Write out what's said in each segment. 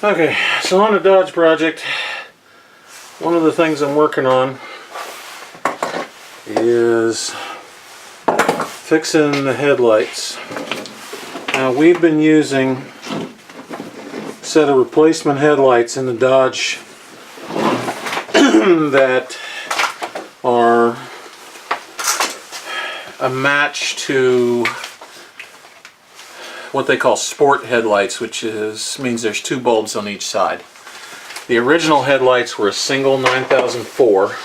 Okay, so on the Dodge project, one of the things I'm working on is fixing the headlights. Now we've been using a set of replacement headlights in the Dodge that are a match to what they call sport headlights, which means there's two bulbs on each side. The original headlights were a single 9004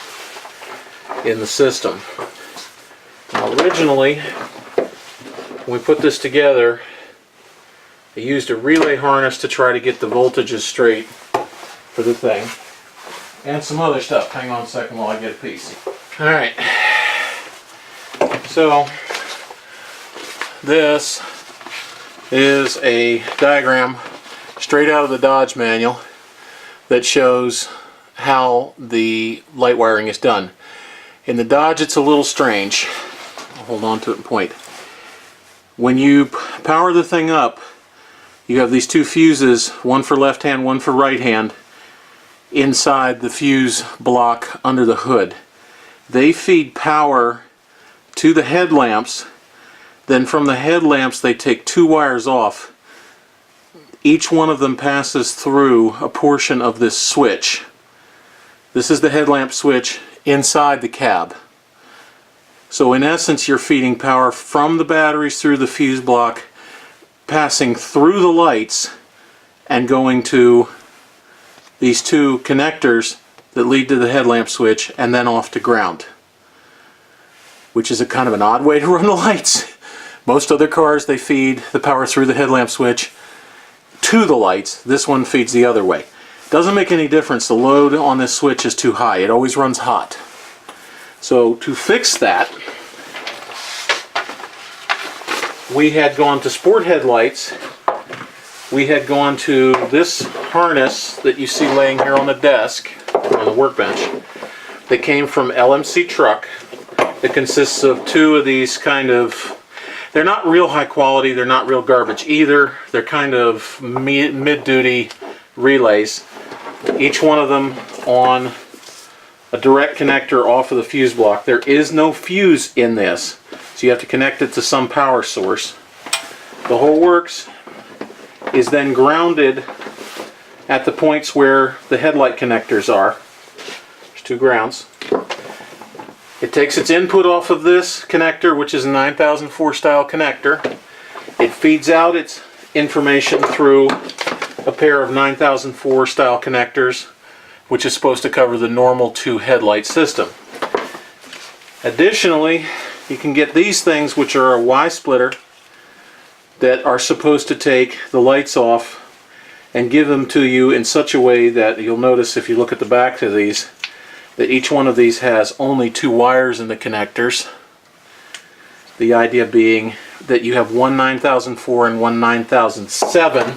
in the system. Now originally, when we put this together, I used a relay harness to try to get the voltages straight for the thing, and some other stuff. Hang on a second while I get a piece. Alright, so this is a diagram straight out of the Dodge manual that shows how the light wiring is done. In the Dodge it's a little strange. I'll hold on to it and point. When you power the thing up, you have these two fuses, one for left hand, one for right hand, inside the fuse block under the hood. They feed power to the headlamps. Then from the headlamps they take two wires off. Each one of them passes through a portion of this switch. This is the headlamp switch inside the cab. So in essence you're feeding power from the batteries through the fuse block, passing through the lights and going to these two connectors that lead to the headlamp switch and then off to ground. Which is a kind of an odd way to run the lights. Most other cars, they feed the power through the headlamp switch to the lights. This one feeds the other way. Doesn't make any difference. The load on this switch is too high. It always runs hot. So to fix that, we had gone to sport headlights. We had gone to this harness that you see laying here on the desk, on the workbench, that came from LMC Truck. It consists of two of these kind of, they're not real high quality, they're not real garbage either. They're kind of mid-duty relays. Each one of them on a direct connector off of the fuse block. There is no fuse in this, so you have to connect it to some power source. The whole works is then grounded at the points where the headlight connectors are. There's two grounds. It takes its input off of this connector, which is a 9004 style connector. It feeds out its information through a pair of 9004 style connectors, which is supposed to cover the normal two headlight system. Additionally, you can get these things, which are a Y splitter, that are supposed to take the lights off and give them to you in such a way that you'll notice if you look at the back of these, that each one of these has only two wires in the connectors. The idea being that you have one 9004 and one 9007,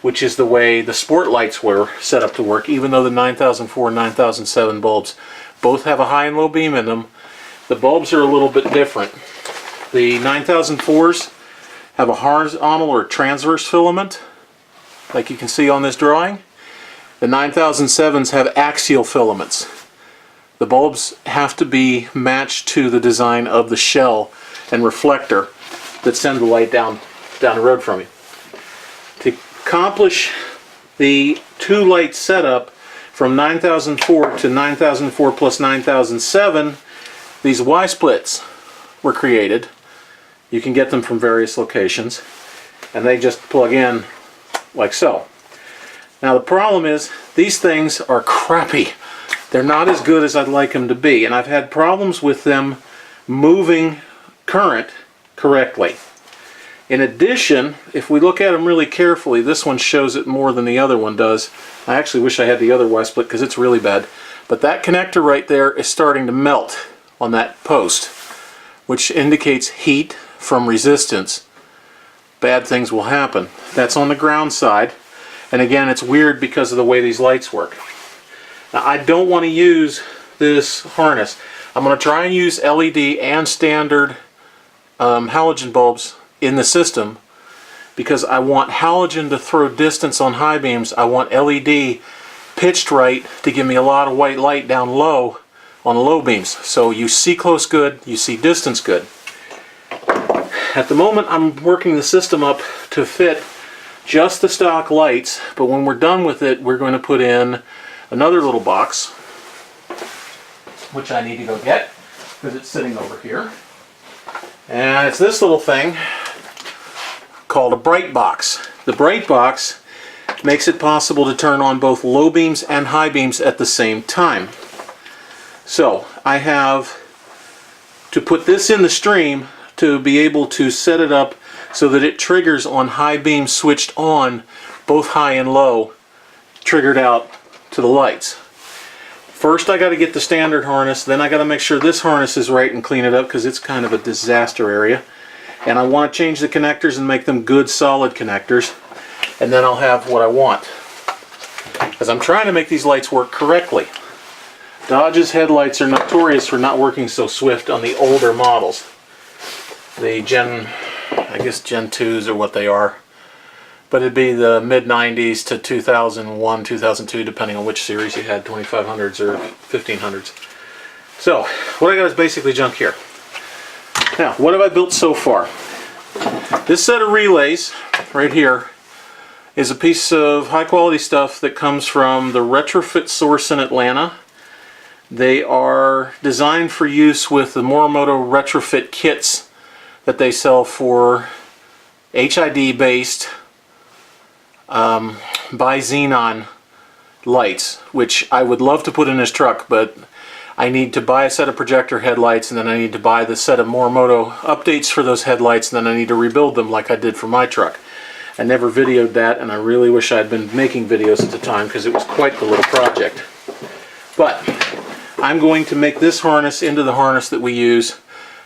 which is the way the sport lights were set up to work, even though the 9004 and 9007 bulbs both have a high and low beam in them. The bulbs are a little bit different. The 9004s have a horizontal or transverse filament, like you can see on this drawing. The 9007s have axial filaments. The bulbs have to be matched to the design of the shell and reflector that send the light down the road from you. To accomplish the two light setup from 9004 to 9004 plus 9007, these Y splits were created. You can get them from various locations, and they just plug in like so. Now the problem is these things are crappy. They're not as good as I'd like them to be, and I've had problems with them moving current correctly. In addition, if we look at them really carefully, this one shows it more than the other one does. I actually wish I had the other Y split because it's really bad. But that connector right there is starting to melt on that post, which indicates heat from resistance. Bad things will happen. That's on the ground side. And again, it's weird because of the way these lights work. Now, I don't want to use this harness. I'm going to try and use LED and standard halogen bulbs in the system because I want halogen to throw distance on high beams. I want LED pitched right to give me a lot of white light down low on the low beams. So you see close good, you see distance good. At the moment I'm working the system up to fit just the stock lights, but when we're done with it, we're going to put in another little box, which I need to go get because it's sitting over here. And it's this little thing called a bright box. The bright box makes it possible to turn on both low beams and high beams at the same time. So I have to put this in the stream to be able to set it up so that it triggers on high beams switched on, both high and low, triggered out to the lights. First I got to get the standard harness, then I got to make sure this harness is right and clean it up because it's kind of a disaster area. And I want to change the connectors and make them good solid connectors, and then I'll have what I want. Because I'm trying to make these lights work correctly. Dodge's headlights are notorious for not working so swift on the older models. The I guess Gen 2s are what they are. But it'd be the mid-90s to 2001, 2002, depending on which series you had, 2500s or 1500s. So, what I got is basically junk here. Now, what have I built so far? This set of relays, right here, is a piece of high-quality stuff that comes from the Retrofit Source in Atlanta. They are designed for use with the Morimoto retrofit kits that they sell for HID-based bi-xenon lights, which I would love to put in this truck, but I need to buy a set of projector headlights, and then I need to buy the set of Morimoto updates for those headlights, and then I need to rebuild them like I did for my truck. I never videoed that, and I really wish I had been making videos at the time because it was quite the little project. But I'm going to make this harness into the harness that we use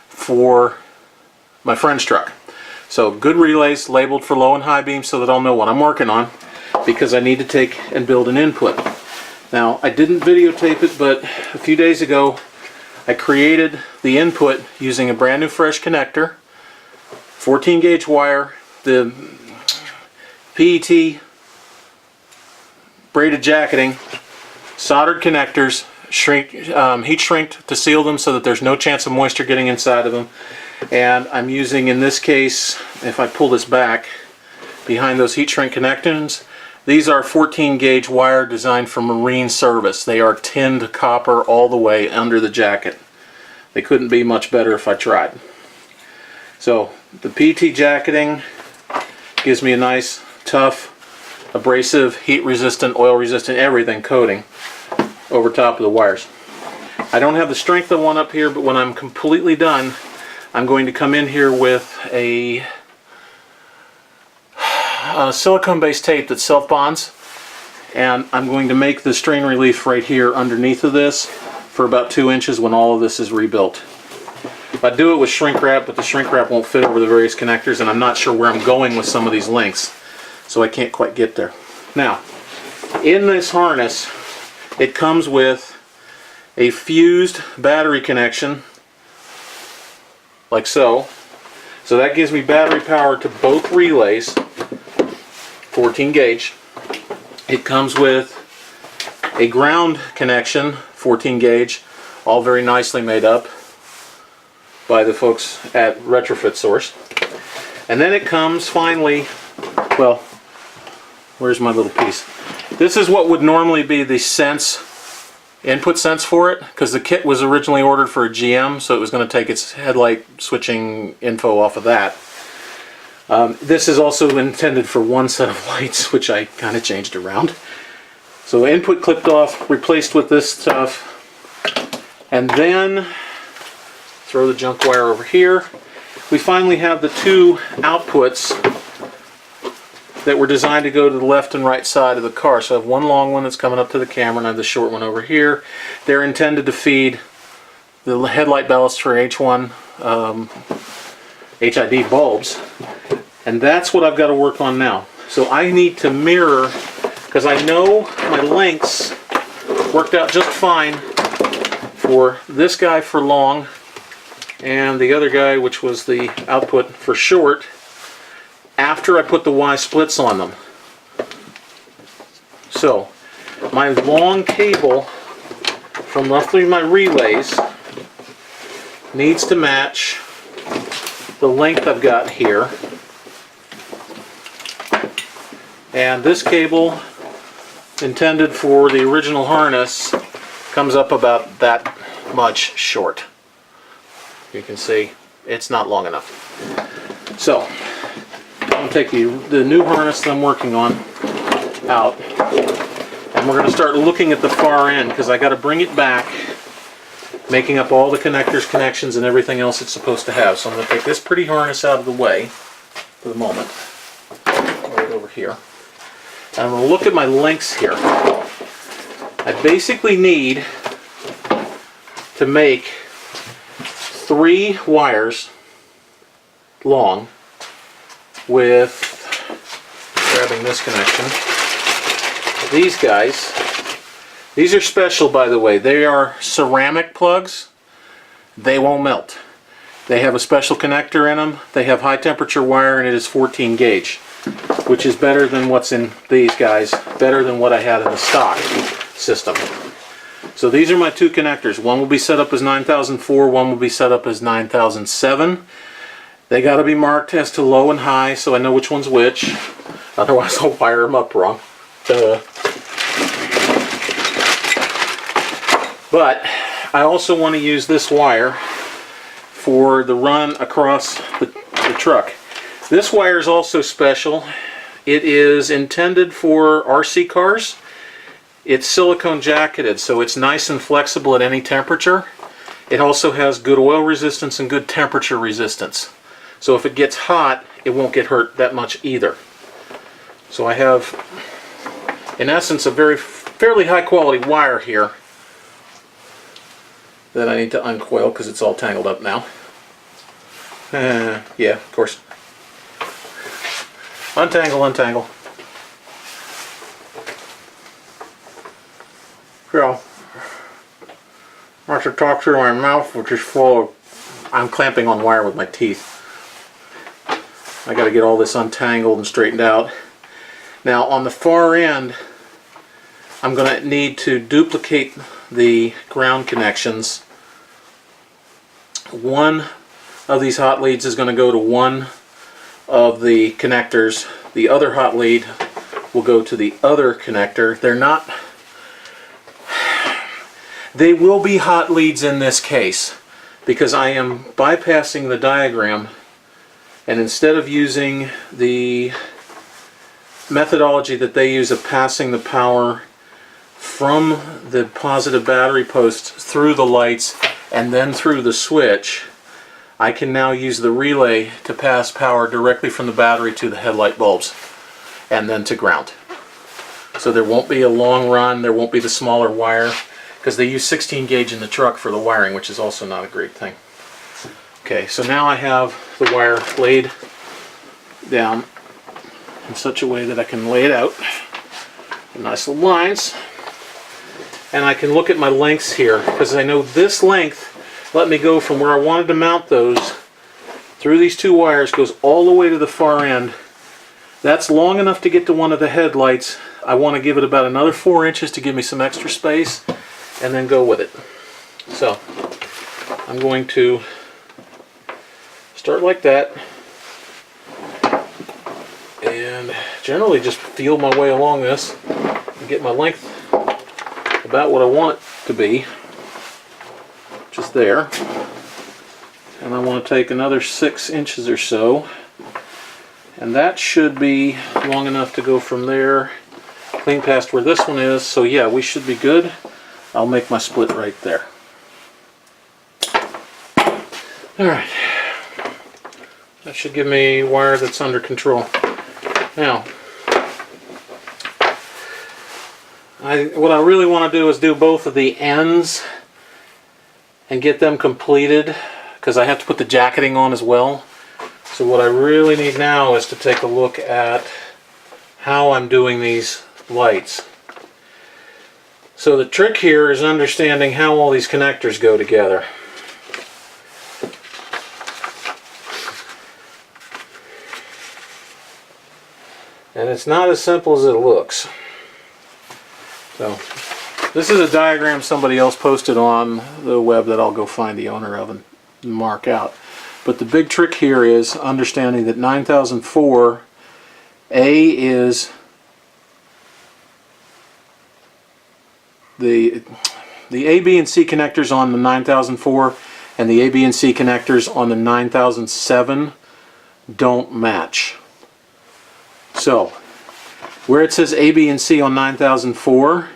for my friend's truck. So good relays labeled for low and high beams so that I'll know what I'm working on, because I need to take and build an input. Now, I didn't videotape it, but a few days ago I created the input using a brand new fresh connector, 14 gauge wire, the PET braided jacketing, soldered connectors, heat shrinked to seal them so that there's no chance of moisture getting inside of them. And I'm using, in this case, if I pull this back, behind those heat shrink connections, these are 14 gauge wire designed for marine service. They are tinned copper all the way under the jacket. They couldn't be much better if I tried. So the PET jacketing gives me a nice, tough, abrasive, heat resistant, oil resistant, everything coating over top of the wires. I don't have the strength I want up here, but when I'm completely done, I'm going to come in here with a silicone-based tape that self-bonds, and I'm going to make the strain relief right here underneath of this for about 2 inches when all of this is rebuilt. I do it with shrink wrap, but the shrink wrap won't fit over the various connectors, and I'm not sure where I'm going with some of these links, so I can't quite get there. Now, in this harness, it comes with a fused battery connection, like so. So that gives me battery power to both relays, 14 gauge. It comes with a ground connection, 14 gauge, all very nicely made up by the folks at Retrofit Source. And then it comes finally, well, where's my little piece? This is what would normally be the input sense for it, because the kit was originally ordered for a GM, so it was going to take its headlight switching info off of that. This is also intended for one set of lights, which I kind of changed around. So input clipped off, replaced with this stuff, and then throw the junk wire over here. We finally have the two outputs that were designed to go to the left and right side of the car. So I have one long one that's coming up to the camera, and I have the short one over here. They're intended to feed the headlight ballast for H1 HID bulbs, and that's what I've got to work on now. So I need to mirror, because I know my lengths worked out just fine for this guy for long, and the other guy, which was the output for short, after I put the Y splits on them. So my long cable from roughly my relays needs to match the length I've got here. And this cable, intended for the original harness, comes up about that much short. You can see it's not long enough. So I'm going to take the new harness that I'm working on out, and we're going to start looking at the far end, because I got to bring it back, making up all the connectors, connections, and everything else it's supposed to have. So I'm going to take this pretty harness out of the way for the moment, right over here. And I'm going to look at my lengths here. I basically need to make 3 wires long with, grabbing this connection, these guys. These are special, by the way. They are ceramic plugs. They won't melt. They have a special connector in them. They have high temperature wire, and it is 14 gauge, which is better than what's in these guys, better than what I had in the stock system. So these are my 2 connectors. One will be set up as 9004, one will be set up as 9007. They got to be marked as to low and high so I know which one's which. Otherwise I'll wire them up wrong. But I also want to use this wire for the run across the truck. This wire is also special. It is intended for RC cars. It's silicone jacketed, so it's nice and flexible at any temperature. It also has good oil resistance and good temperature resistance. So if it gets hot, it won't get hurt that much either. So I have, in essence, a fairly high quality wire here that I need to uncoil because it's all tangled up now. Yeah, of course. Untangle, untangle. So, I have to talk through my mouth, which is full of, I'm clamping on wire with my teeth. I got to get all this untangled and straightened out. Now on the far end, I'm going to need to duplicate the ground connections. One of these hot leads is going to go to one of the connectors. The other hot lead will go to the other connector. They will be hot leads in this case because I am bypassing the diagram, and instead of using the methodology that they use of passing the power from the positive battery post through the lights and then through the switch, I can now use the relay to pass power directly from the battery to the headlight bulbs and then to ground. So there won't be a long run, there won't be the smaller wire, because they use 16 gauge in the truck for the wiring, which is also not a great thing. Okay, so now I have the wire laid down in such a way that I can lay it out in nice little lines, and I can look at my lengths here, because I know this length let me go from where I wanted to mount those through these 2 wires, goes all the way to the far end. That's long enough to get to one of the headlights. I want to give it about another 4 inches to give me some extra space, and then go with it. So I'm going to start like that and generally just feel my way along this and get my length about what I want it to be, just there. And I want to take another 6 inches or so, and that should be long enough to go from there clean past where this one is. So yeah, we should be good. I'll make my split right there. Alright, that should give me wire that's under control. Now, what I really want to do is do both of the ends and get them completed, because I have to put the jacketing on as well. So what I really need now is to take a look at how I'm doing these lights. So the trick here is understanding how all these connectors go together. And it's not as simple as it looks. So this is a diagram somebody else posted on the web that I'll go find the owner of and mark out. But the big trick here is understanding that 9004 A is the A, B, and C connectors on the 9004 and the A, B, and C connectors on the 9007 don't match. So where it says A, B, and C on 9004,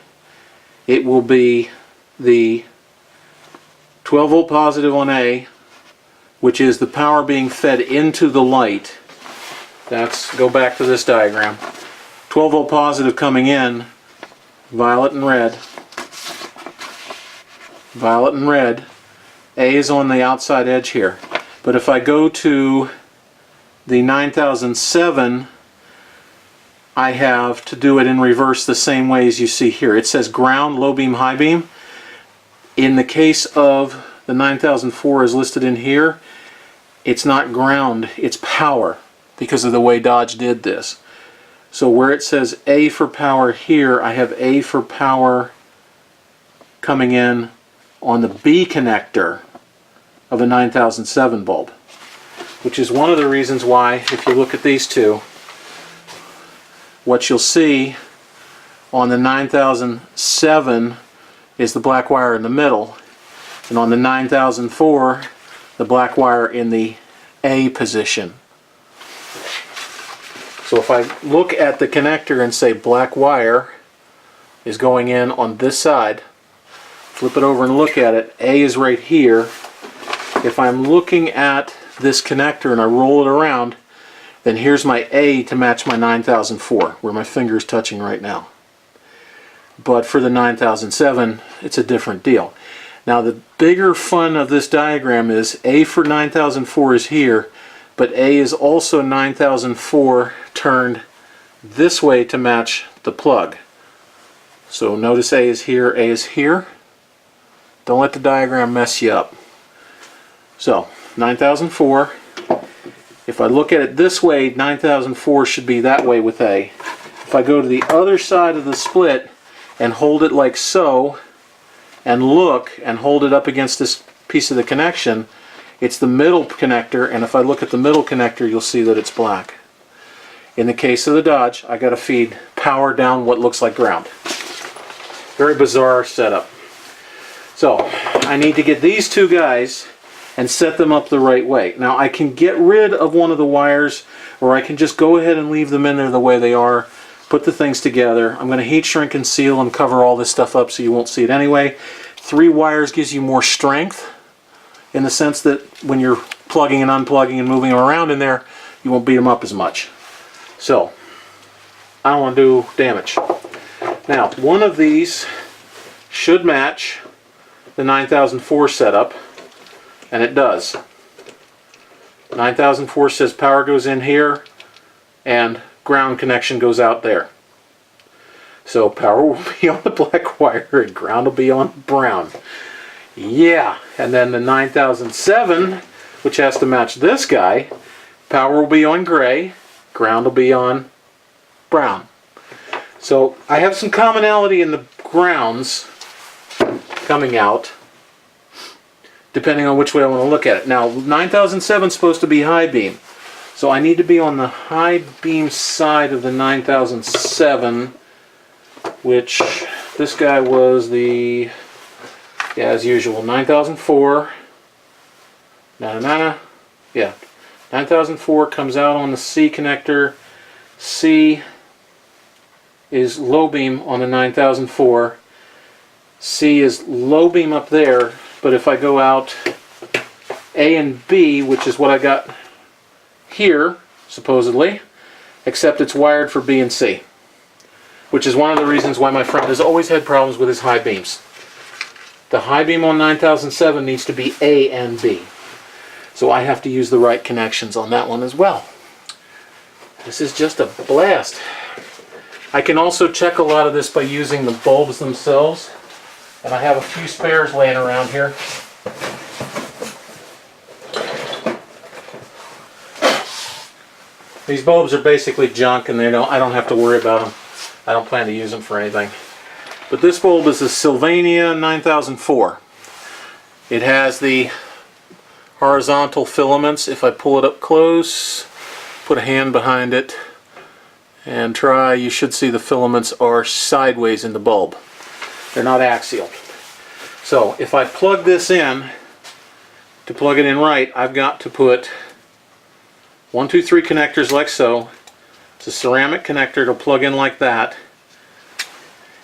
it will be the 12 volt positive on A, which is the power being fed into the light. Go back to this diagram. 12 volt positive coming in, violet and red. Violet and red. A is on the outside edge here. But if I go to the 9007, I have to do it in reverse the same way as you see here. It says ground, low beam, high beam. In the case of the 9004 is listed in here, it's not ground, it's power because of the way Dodge did this. So where it says A for power here, I have A for power coming in on the B connector of a 9007 bulb, which is one of the reasons why, if you look at these two, what you'll see on the 9007 is the black wire in the middle, and on the 9004 the black wire in the A position. So if I look at the connector and say black wire is going in on this side, flip it over and look at it, A is right here. If I'm looking at this connector and I roll it around, then here's my A to match my 9004, where my finger is touching right now. But for the 9007, it's a different deal. Now the bigger fun of this diagram is A for 9004 is here, but A is also 9004 turned this way to match the plug. So notice A is here, A is here. Don't let the diagram mess you up. So 9004, if I look at it this way, 9004 should be that way with A. If I go to the other side of the split and hold it like so, and look and hold it up against this piece of the connection, it's the middle connector, and if I look at the middle connector, you'll see that it's black. In the case of the Dodge, I got to feed power down what looks like ground. Very bizarre setup. So I need to get these two guys and set them up the right way. Now I can get rid of one of the wires, or I can just go ahead and leave them in there the way they are, put the things together. I'm going to heat shrink and seal and cover all this stuff up so you won't see it anyway. 3 wires gives you more strength in the sense that when you're plugging and unplugging and moving them around in there, you won't beat them up as much. So I don't want to do damage. Now one of these should match the 9004 setup, and it does. 9004 says power goes in here and ground connection goes out there. So power will be on the black wire and ground will be on brown. Yeah, and then the 9007, which has to match this guy, power will be on gray, ground will be on brown. So I have some commonality in the grounds coming out, depending on which way I want to look at it. Now 9007 is supposed to be high beam, so I need to be on the high beam side of the 9007, which this guy was the, yeah, as usual, 9004. Yeah, 9004 comes out on the C connector. C is low beam on the 9004. C is low beam up there, but if I go out A and B, which is what I got here, supposedly, except it's wired for B and C, which is one of the reasons why my friend has always had problems with his high beams. The high beam on 9007 needs to be A and B. So I have to use the right connections on that one as well. This is just a blast. I can also check a lot of this by using the bulbs themselves, and I have a few spares laying around here. These bulbs are basically junk, and I don't have to worry about them. I don't plan to use them for anything. But this bulb is a Sylvania 9004. It has the horizontal filaments. If I pull it up close, put a hand behind it, and try, you should see the filaments are sideways in the bulb. They're not axial. So if I plug this in, to plug it in right, I've got to put 1, 2, 3 connectors like so. It's a ceramic connector to plug in like that.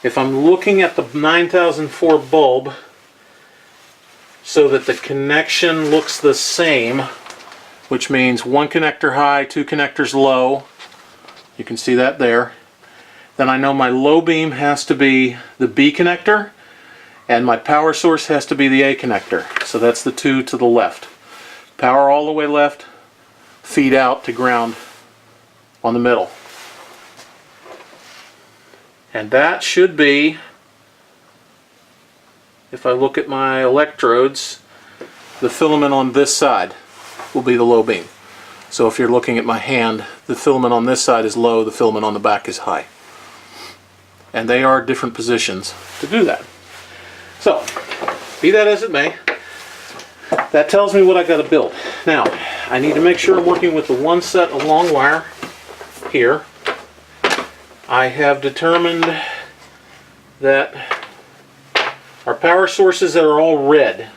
If I'm looking at the 9004 bulb so that the connection looks the same, which means 1 connector high, 2 connectors low, you can see that there, then I know my low beam has to be the B connector and my power source has to be the A connector. So that's the 2 to the left. Power all the way left, feed out to ground on the middle. And that should be, if I look at my electrodes, the filament on this side will be the low beam. So if you're looking at my hand, the filament on this side is low, the filament on the back is high. And they are different positions to do that. So, be that as it may, that tells me what I got to build. Now, I need to make sure I'm working with the one set of long wire here. I have determined that our power sources are all red.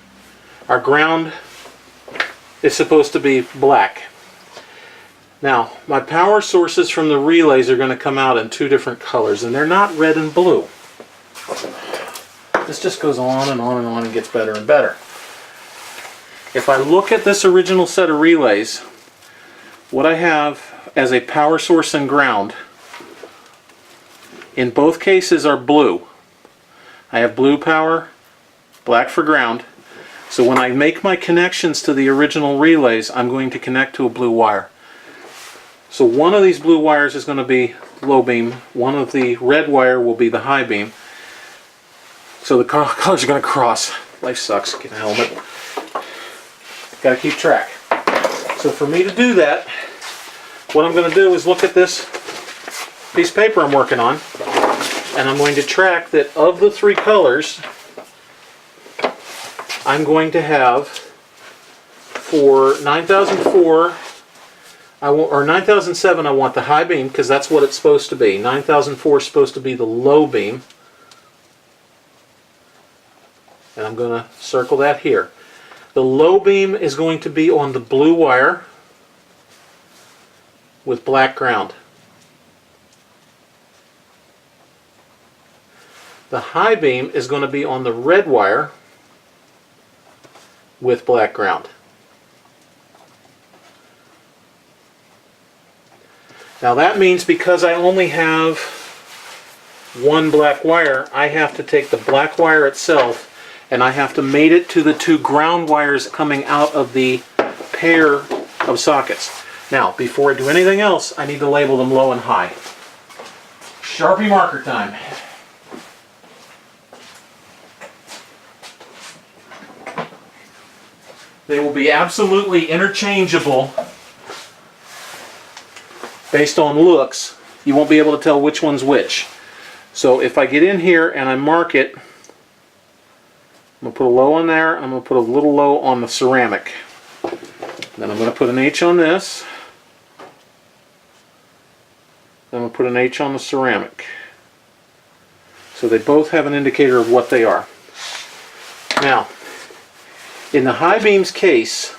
Our ground is supposed to be black. Now, my power sources from the relays are going to come out in 2 different colors, and they're not red and blue. This just goes on and on and on and gets better and better. If I look at this original set of relays, what I have as a power source and ground in both cases are blue. I have blue power, black for ground. So when I make my connections to the original relays, I'm going to connect to a blue wire. So one of these blue wires is going to be low beam, one of the red wire will be the high beam. So the colors are going to cross. Life sucks, get a helmet. Got to keep track. So for me to do that, what I'm going to do is look at this piece of paper I'm working on, and I'm going to track that of the 3 colors, I'm going to have for 9004, or 9007, I want the high beam because that's what it's supposed to be. 9004 is supposed to be the low beam. And I'm going to circle that here. The low beam is going to be on the blue wire with black ground. The high beam is going to be on the red wire with black ground. Now that means because I only have 1 black wire, I have to take the black wire itself and I have to mate it to the 2 ground wires coming out of the pair of sockets. Now, before I do anything else, I need to label them low and high. Sharpie marker time. They will be absolutely interchangeable based on looks. You won't be able to tell which one's which. So if I get in here and I mark it, I'm going to put a low on there, and I'm going to put a little low on the ceramic. Then I'm going to put an H on this. Then I'm going to put an H on the ceramic. So they both have an indicator of what they are. Now, in the high beam's case,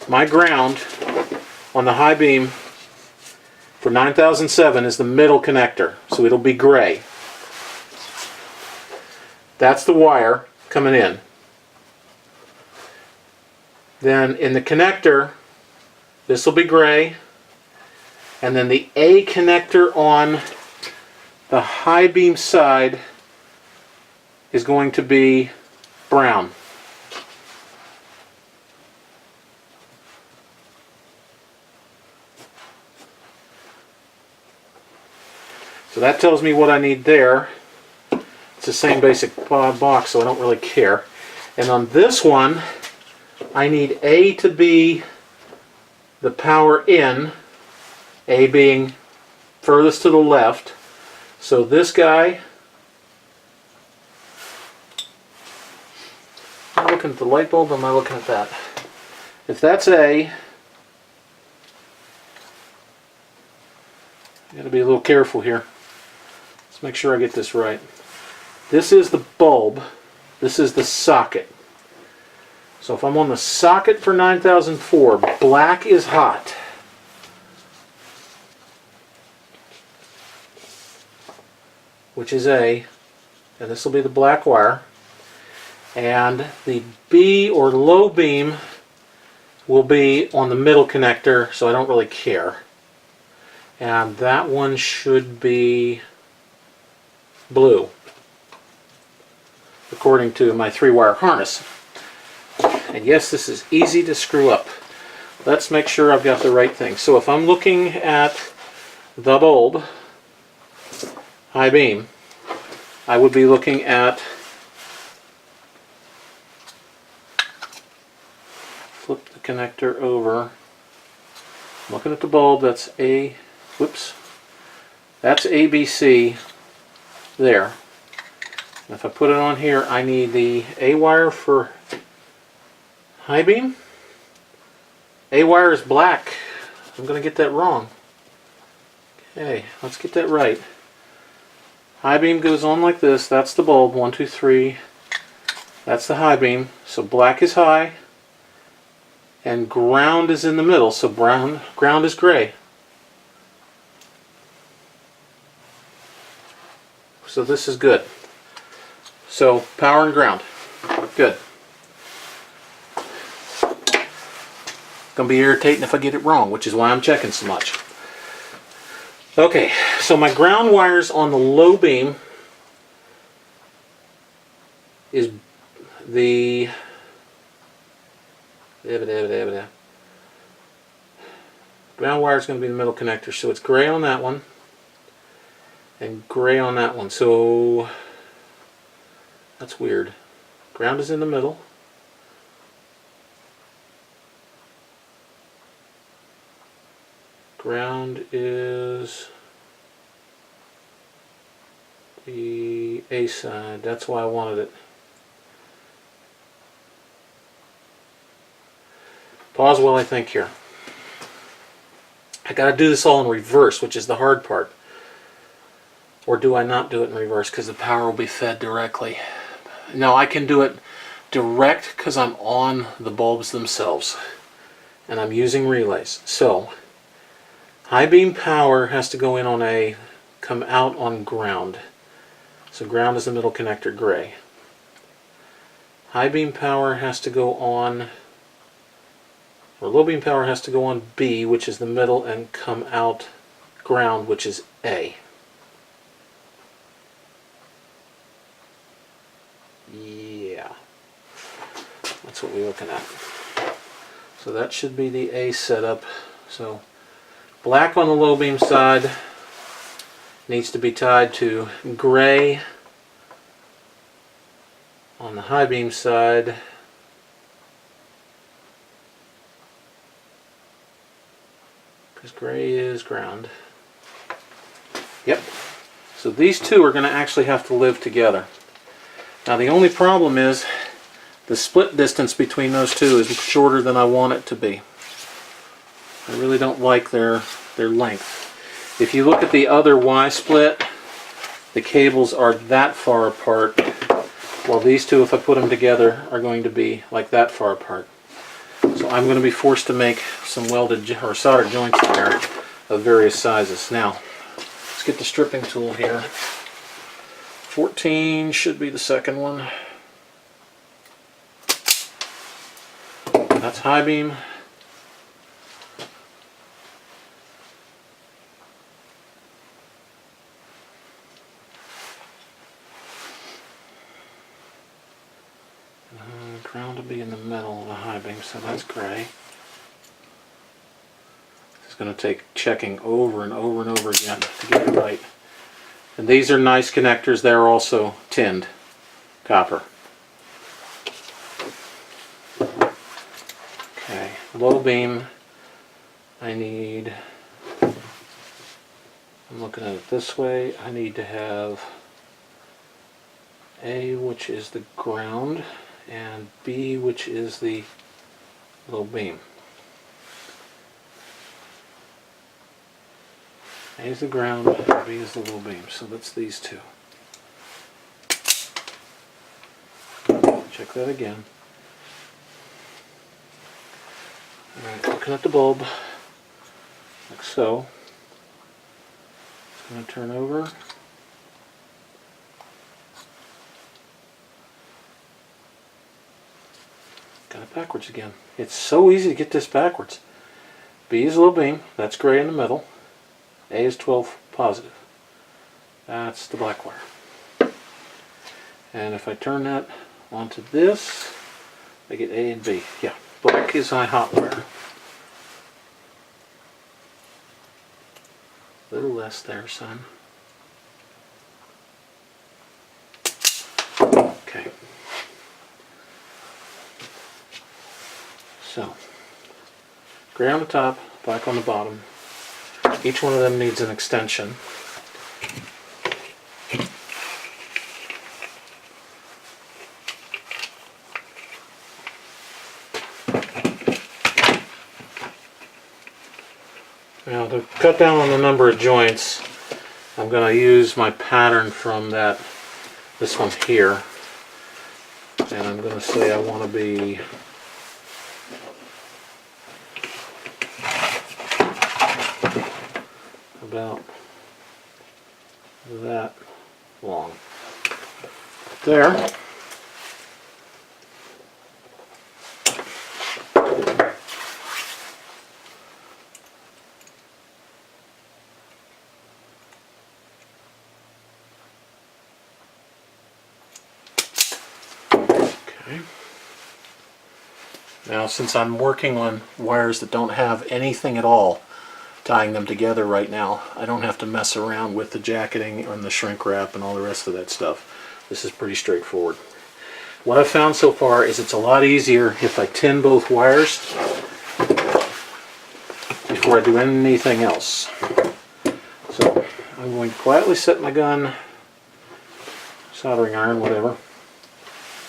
my ground on the high beam for 9007 is the middle connector, so it'll be gray. That's the wire coming in. Then in the connector, this will be gray, and then the A connector on the high beam side is going to be brown. So that tells me what I need there. It's the same basic box, so I don't really care. And on this one, I need A to be the power in, A being furthest to the left. So this guy, am I looking at the light bulb or am I looking at that? If that's A, I got to be a little careful here. Let's make sure I get this right. This is the bulb. This is the socket. So if I'm on the socket for 9004, black is hot. Which is A, and this will be the black wire. And the B or low beam will be on the middle connector, so I don't really care. And that one should be blue, according to my 3-wire harness. And yes, this is easy to screw up. Let's make sure I've got the right thing. So if I'm looking at the bulb, high beam, I would be looking at, flip the connector over, I'm looking at the bulb, that's A, whoops, that's ABC there. And if I put it on here, I need the A wire for high beam. A wire is black. I'm going to get that wrong. Okay, let's get that right. High beam goes on like this. That's the bulb. 1, 2, 3. That's the high beam. So black is high, and ground is in the middle. So ground is gray. So this is good. So power and ground. Good. Gonna be irritating if I get it wrong, which is why I'm checking so much. Okay, so my ground wires on the low beam is the ground wire is going to be the middle connector, so it's gray on that one and gray on that one. So that's weird. Ground is in the middle. Ground is the A side. That's why I wanted it. Pause while I think here. I got to do this all in reverse, which is the hard part. Or do I not do it in reverse because the power will be fed directly? No, I can do it direct because I'm on the bulbs themselves. And I'm using relays. So high beam power has to go in on A, come out on ground. So ground is the middle connector, gray. High beam power has to go on, or low beam power has to go on B, which is the middle, and come out ground, which is A. Yeah. That's what we're looking at. So that should be the A setup. So black on the low beam side needs to be tied to gray on the high beam side. Because gray is ground. Yep. So these two are going to actually have to live together. Now the only problem is the split distance between those two is shorter than I want it to be. I really don't like their length. If you look at the other Y split, the cables are that far apart, while these two, if I put them together, are going to be like that far apart. So I'm going to be forced to make some welded or soldered joints in there of various sizes. Now, let's get the stripping tool here. 14 should be the second one. That's high beam. Ground will be in the middle of the high beam, so that's gray. It's going to take checking over and over and over again to get it right. And these are nice connectors. They're also tinned copper. Okay, low beam. I need I'm looking at it this way. I need to have A, which is the ground, and B, which is the low beam. A is the ground, B is the low beam. So that's these two. Check that again. Alright, looking at the bulb, like so. It's going to turn over. Got it backwards again. It's so easy to get this backwards. B is low beam, that's gray in the middle. A is 12 positive. That's the black wire. And if I turn that onto this, I get A and B. Yeah, black is my hot wire. A little less there, son. Okay. So, gray on the top, black on the bottom. Each one of them needs an extension. Now to cut down on the number of joints, I'm going to use my pattern from this one here. And I'm going to say I want to be about that long. There. Okay. Now, since I'm working on wires that don't have anything at all tying them together right now, I don't have to mess around with the jacketing and the shrink wrap and all the rest of that stuff. This is pretty straightforward. What I've found so far is it's a lot easier if I tin both wires before I do anything else. So I'm going to quietly set my gun, soldering iron, whatever,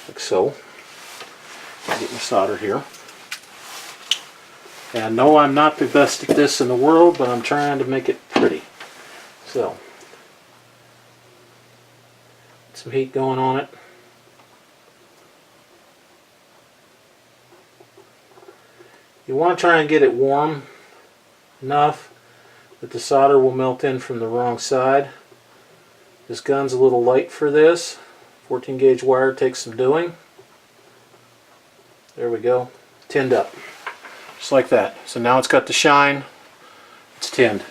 like so. I'll get my solder here. And no, I'm not the best at this in the world, but I'm trying to make it pretty. So, some heat going on it. You want to try and get it warm enough that the solder will melt in from the wrong side. This gun's a little light for this. 14 gauge wire takes some doing. There we go. Tinned up. Just like that. So now it's got the shine. It's tinned.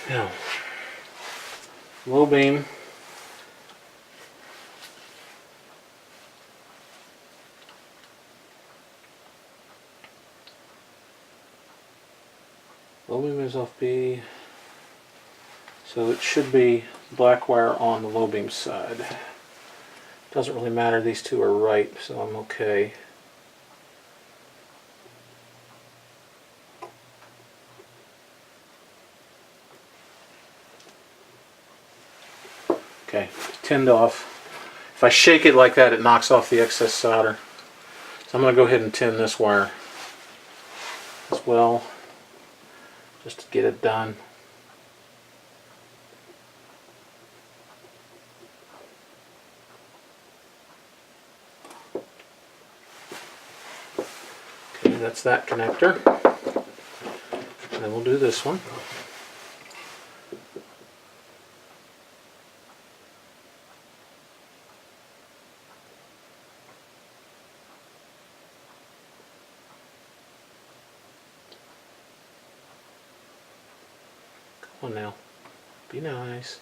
Now, low beam. Low beam is off B. So it should be black wire on the low beam side. Doesn't really matter, these two are right, so I'm okay. Okay, tinned off. If I shake it like that, it knocks off the excess solder. So I'm going to go ahead and tin this wire as well, just to get it done. Okay, that's that connector. And then we'll do this one. Come on now, be nice.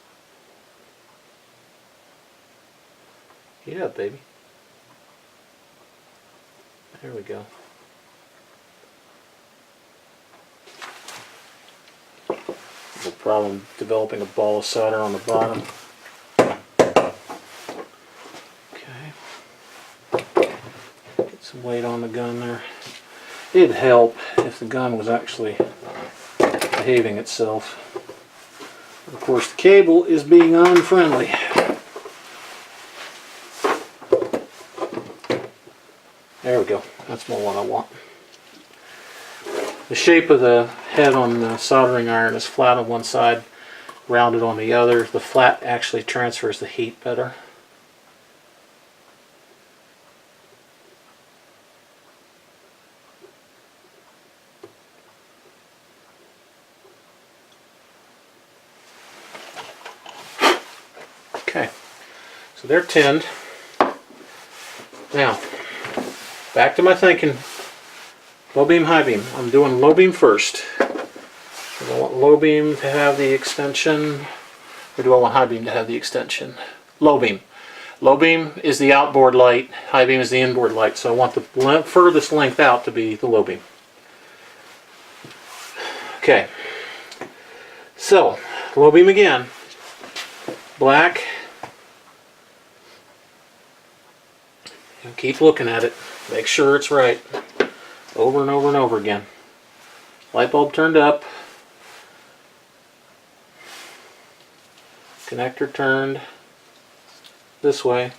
Heat up, baby. There we go. No problem developing a ball of solder on the bottom. Okay. Get some weight on the gun there. It'd help if the gun was actually behaving itself. Of course, the cable is being unfriendly. There we go. That's more what I want. The shape of the head on the soldering iron is flat on one side, rounded on the other. The flat actually transfers the heat better. Okay, so they're tinned. Now, back to my thinking. Low beam, high beam. I'm doing low beam first. Do I want low beam to have the extension, or do I want high beam to have the extension? Low beam. Low beam is the outboard light, high beam is the inboard light, so I want the furthest length out to be the low beam. Okay, so low beam again. Black. And keep looking at it. Make sure it's right. Over and over and over again. Light bulb turned up. Connector turned this way.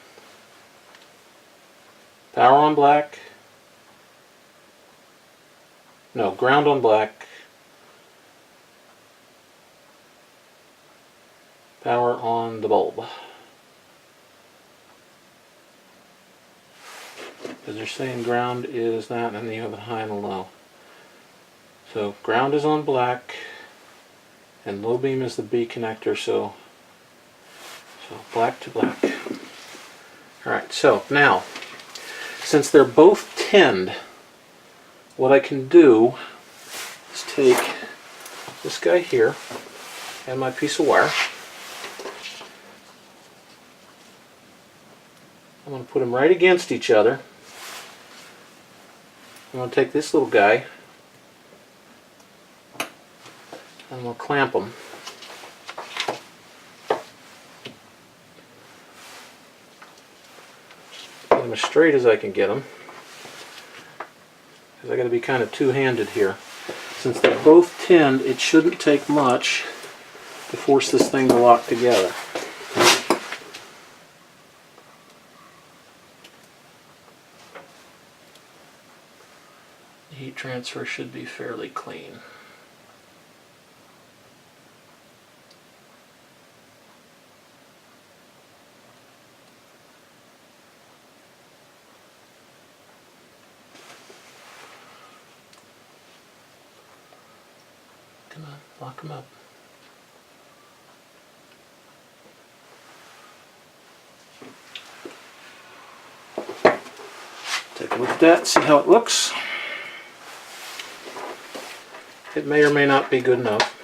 Power on black. No, ground on black. Power on the bulb. Because they're saying ground is that, and then you have a high and a low. So ground is on black, and low beam is the B connector, so black to black. Alright, so now, since they're both tinned, what I can do is take this guy here and my piece of wire. I'm going to put them right against each other. I'm going to take this little guy and I'm going to clamp them. Get them as straight as I can get them. Because I got to be kind of two-handed here. Since they're both tinned, it shouldn't take much to force this thing to lock together. Heat transfer should be fairly clean. Come on, lock them up. Take a look at that, see how it looks. It may or may not be good enough.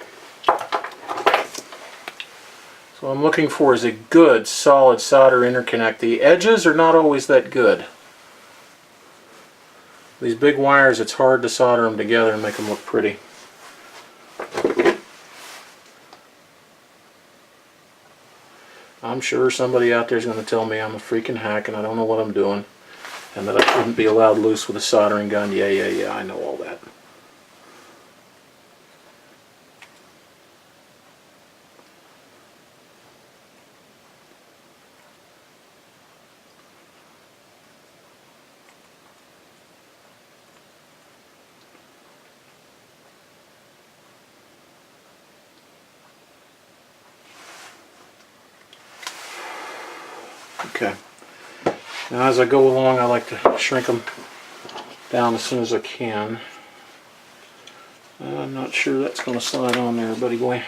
So what I'm looking for is a good, solid solder interconnect. The edges are not always that good. These big wires, it's hard to solder them together and make them look pretty. I'm sure somebody out there is going to tell me I'm a freaking hack and I don't know what I'm doing, and that I shouldn't be allowed loose with a soldering gun. Yeah, I know all that. Okay. Now as I go along, I like to shrink them down as soon as I can. I'm not sure that's going to slide on there, buddy boy.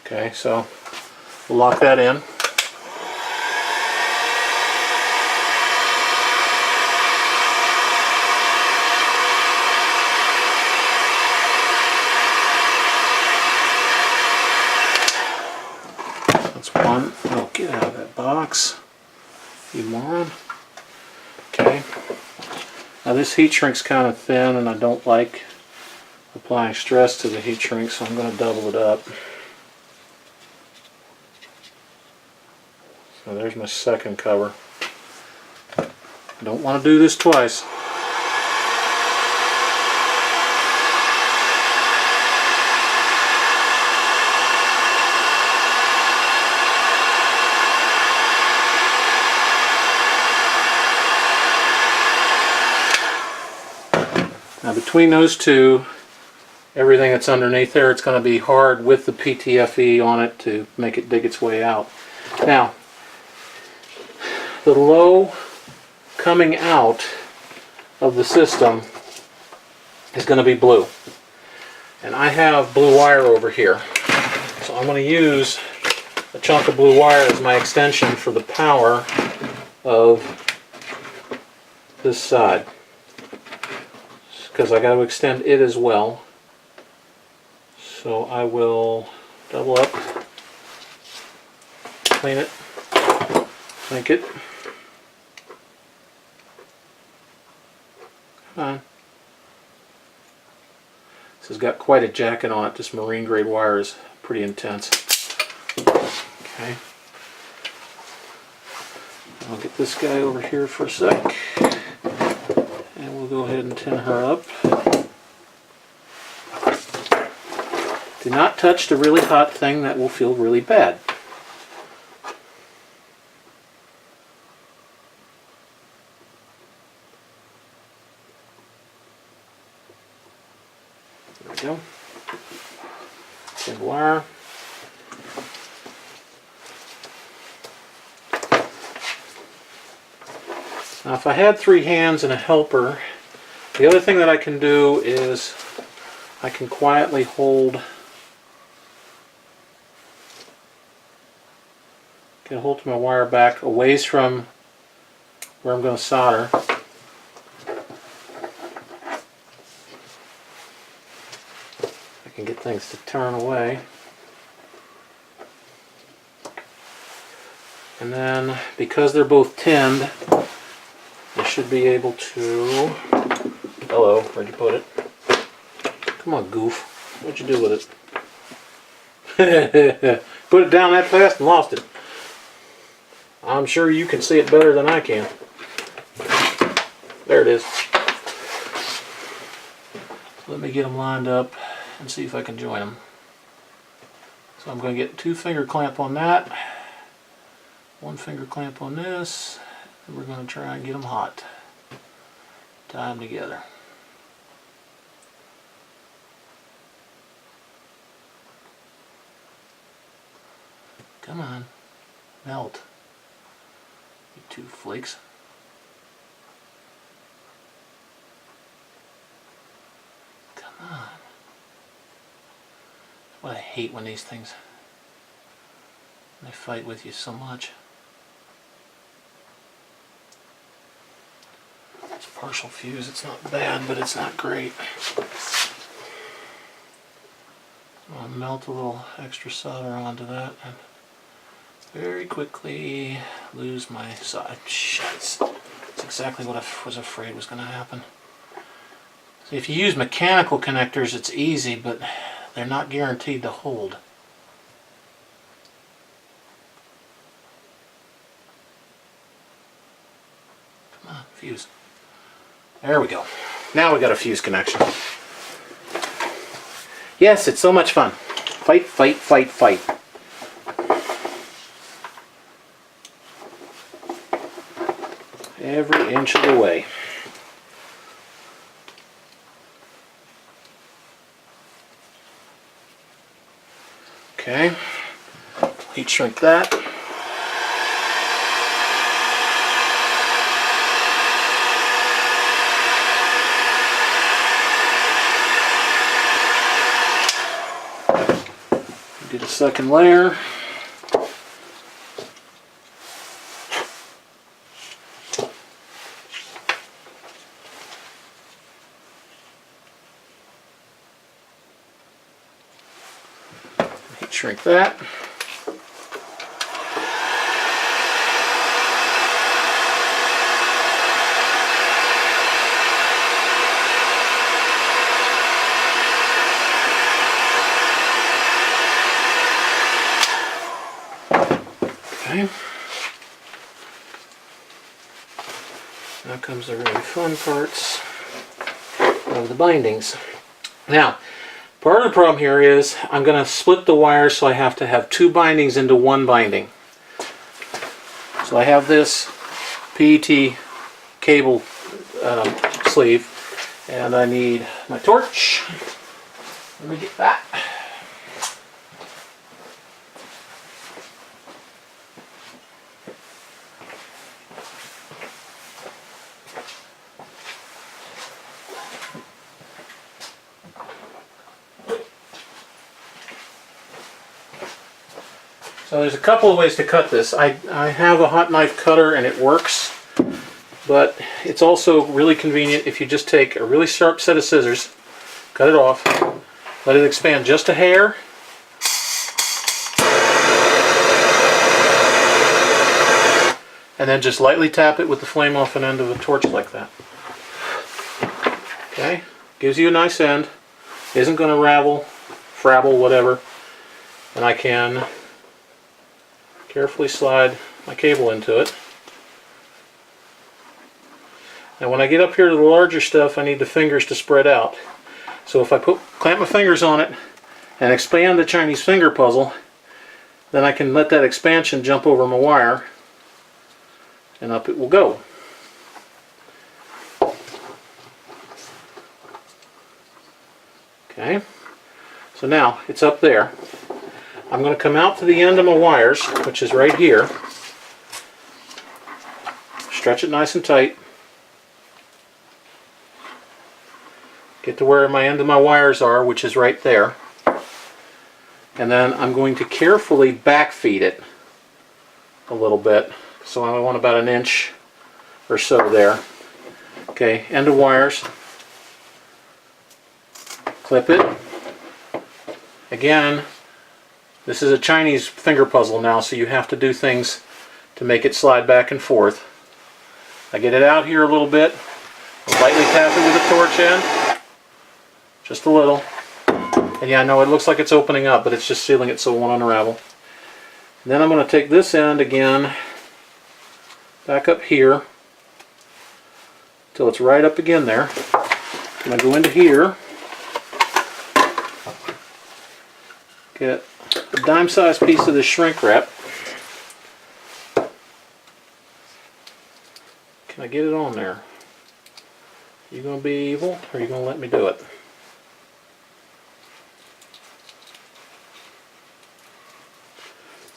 Okay, so we'll lock that in. That's one. Oh, get out of that box, you moron. Okay. Now this heat shrink's kind of thin and I don't like applying stress to the heat shrink, so I'm going to double it up. So there's my second cover. I don't want to do this twice. Now between those two, everything that's underneath there, it's going to be hard with the PTFE on it to make it dig its way out. Now, the low coming out of the system is going to be blue. And I have blue wire over here. So I'm going to use a chunk of blue wire as my extension for the power of this side, because I got to extend it as well. So I will double up, clean it, clink it. Come on. This has got quite a jacket on it. This marine grade wire is pretty intense. Okay. I'll get this guy over here for a sec. And we'll go ahead and tin her up. Do not touch the really hot thing, that will feel really bad. There we go. Tin wire. Now if I had 3 hands and a helper, the other thing that I can do is I can quietly hold, get a hold of my wire back a ways from where I'm going to solder. I can get things to turn away. And then, because they're both tinned, I should be able to... Hello, where'd you put it? Come on, goof. What'd you do with it? Put it down that fast and lost it. I'm sure you can see it better than I can. There it is. Let me get them lined up and see if I can join them. So I'm going to get 2 finger clamp on that, 1 finger clamp on this, and we're going to try and get them hot. Tie them together. Come on, melt. You 2 flakes. Come on. What I hate when these things, they fight with you so much. It's a partial fuse. It's not bad, but it's not great. I'll melt a little extra solder onto that and very quickly lose my side. Shit. That's exactly what I was afraid was going to happen. So if you use mechanical connectors, it's easy, but they're not guaranteed to hold. Come on, fuse. There we go. Now we got a fuse connection. Yes, it's so much fun. Fight, fight, fight, fight. Every inch of the way. Okay, heat shrink that. Get a second layer. Heat shrink that. Okay. comes the really fun parts of the bindings. Now, part of the problem here is I'm going to split the wires, so I have to have two bindings into one binding. So I have this PET cable sleeve, and I need my torch. Let me get that. So there's a couple of ways to cut this. I have a hot knife cutter and it works, but it's also really convenient if you just take a really sharp set of scissors, cut it off, let it expand just a hair, and then just lightly tap it with the flame off an end of a torch like that. Okay, gives you a nice end, isn't going to ravel, frabble, whatever, and I can carefully slide my cable into it. Now when I get up here to the larger stuff, I need the fingers to spread out. So if I clamp my fingers on it and expand the Chinese finger puzzle, then I can let that expansion jump over my wire and up it will go. Okay, so now it's up there. I'm going to come out to the end of my wires, which is right here. Stretch it nice and tight. Get to where my end of my wires are, which is right there. And then I'm going to carefully backfeed it a little bit. So I want about 1 inch or so there. Okay, end of wires. Clip it. Again, this is a Chinese finger puzzle now, so you have to do things to make it slide back and forth. I get it out here a little bit, lightly tap it with a torch end, just a little. And yeah, I know it looks like it's opening up, but it's just sealing it so it won't unravel. And then I'm going to take this end again, back up here, till it's right up again there. I'm going to go into here, get a dime-sized piece of this shrink wrap. Can I get it on there? You gonna be evil, or are you gonna let me do it?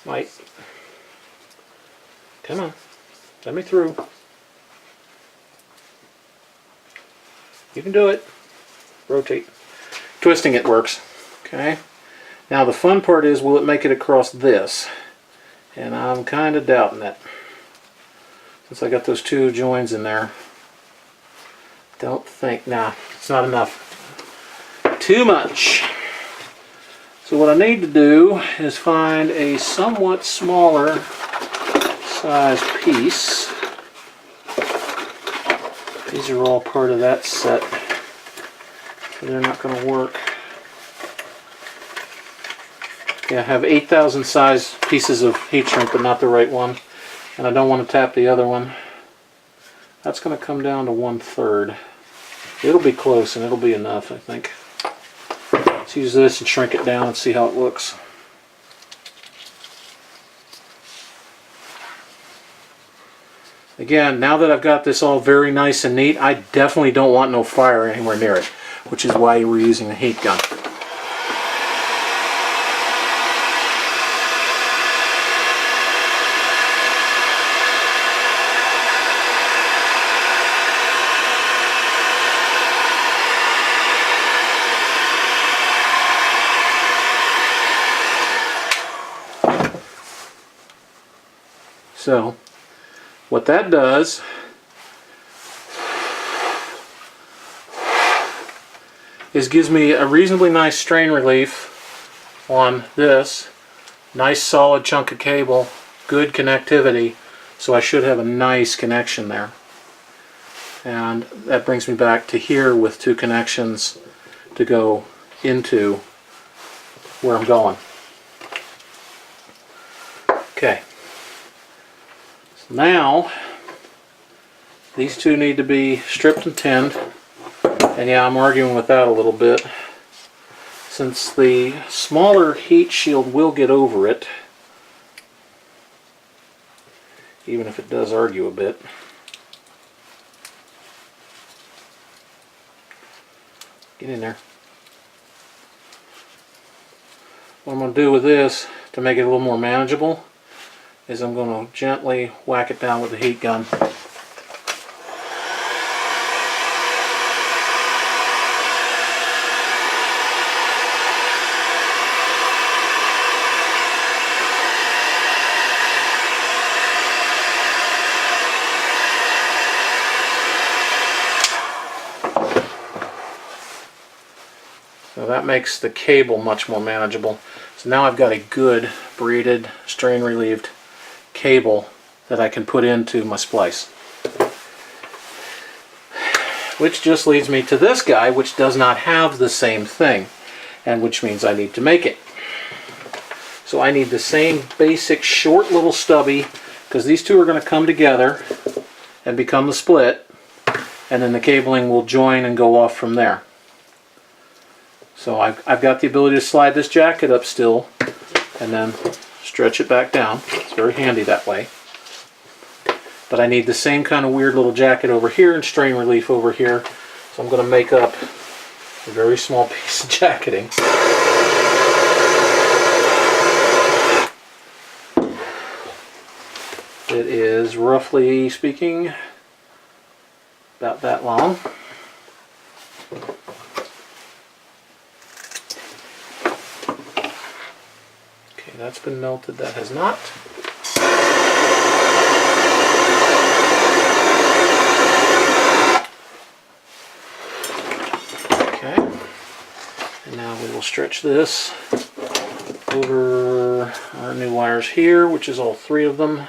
Might. Come on, let me through. You can do it. Rotate. Twisting it works. Okay. Now the fun part is, will it make it across this? And I'm kind of doubting that. Since I got those two joins in there. Don't think, nah, it's not enough. Too much. So what I need to do is find a somewhat smaller size piece. These are all part of that set. So they're not going to work. Yeah, I have 8,000 size pieces of heat shrink, but not the right one. And I don't want to tap the other one. That's going to come down to 1/3. It'll be close and it'll be enough, I think. Let's use this and shrink it down and see how it looks. Again, now that I've got this all very nice and neat, I definitely don't want no fire anywhere near it, which is why we're using the heat gun. So, what that does is gives me a reasonably nice strain relief on this. Nice solid chunk of cable, good connectivity, so I should have a nice connection there. And that brings me back to here with two connections to go into where I'm going. Okay. Now, These two need to be stripped and tinned. And yeah, I'm arguing with that a little bit. Since the smaller heat shield will get over it, even if it does argue a bit. Get in there. What I'm going to do with this to make it a little more manageable is I'm going to gently whack it down with the heat gun. So that makes the cable much more manageable. So now I've got a good braided, strain relieved cable that I can put into my splice. Which just leads me to this guy, which does not have the same thing, and which means I need to make it. So I need the same basic short little stubby, because these two are going to come together and become the split, and then the cabling will join and go off from there. So I've got the ability to slide this jacket up still and then stretch it back down. It's very handy that way. But I need the same kind of weird little jacket over here and strain relief over here. So I'm going to make up a very small piece of jacketing. It is, roughly speaking, about that long. That's been melted, that has not. Okay, and now we will stretch this over our new wires here, which is all three of them.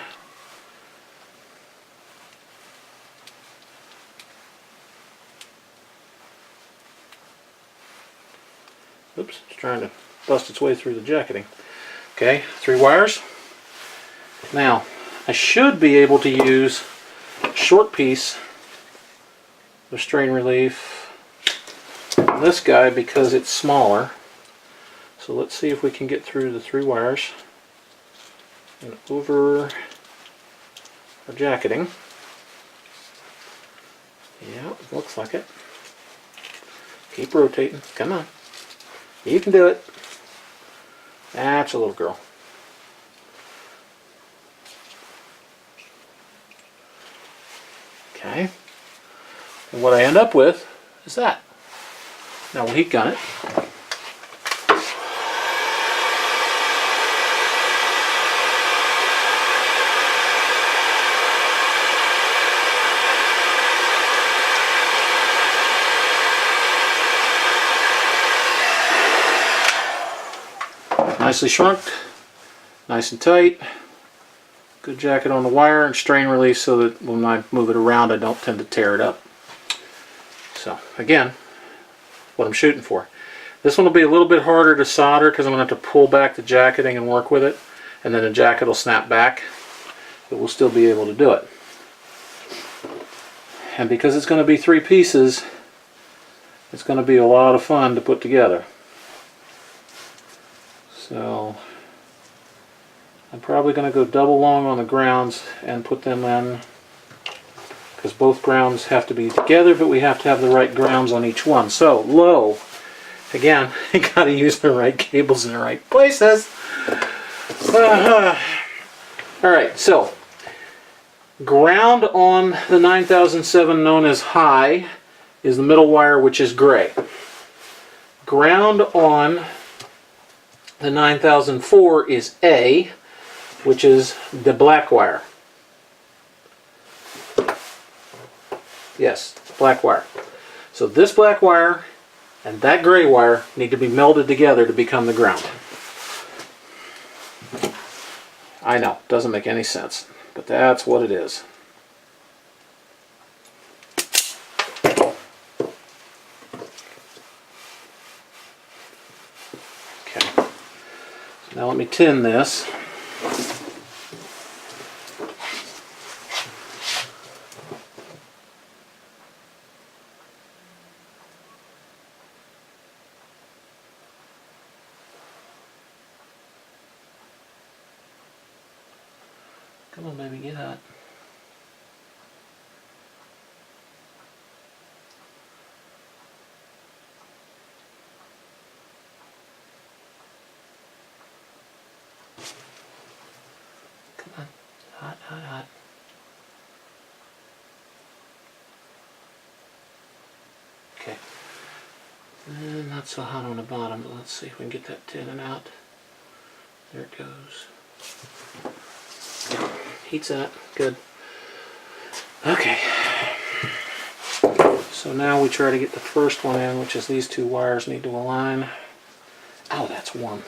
Oops, it's trying to bust its way through the jacketing. Okay, 3 wires. Now, I should be able to use a short piece of strain relief on this guy because it's smaller. So let's see if we can get through the 3 wires and over our jacketing. Yeah, it looks like it. Keep rotating. Come on. You can do it. That's a little girl. Okay. And what I end up with is that. Now we'll heat gun it. Nicely shrunk, nice and tight. Good jacket on the wire and strain release so that when I move it around I don't tend to tear it up. So again, what I'm shooting for. This one will be a little bit harder to solder because I'm going to have to pull back the jacketing and work with it, and then the jacket will snap back, but we'll still be able to do it. And because it's going to be 3 pieces, it's going to be a lot of fun to put together. So I'm probably going to go double long on the grounds and put them in, because both grounds have to be together, but we have to have the right grounds on each one. So low, again, you got to use the right cables in the right places. Alright, so ground on the 9007, known as high, is the middle wire, which is gray. Ground on the 9004 is A, which is the black wire. Yes, black wire. So this black wire and that gray wire need to be melded together to become the ground. I know, doesn't make any sense, but that's what it is. Now let me tin this. Come on, baby, get hot. Come on. Hot, hot, hot. Okay. And not so hot on the bottom, but let's see if we can get that tinning out. There it goes. Heat's at. Good. Okay. So now we try to get the first one in, which is these two wires need to align. Oh, that's warm.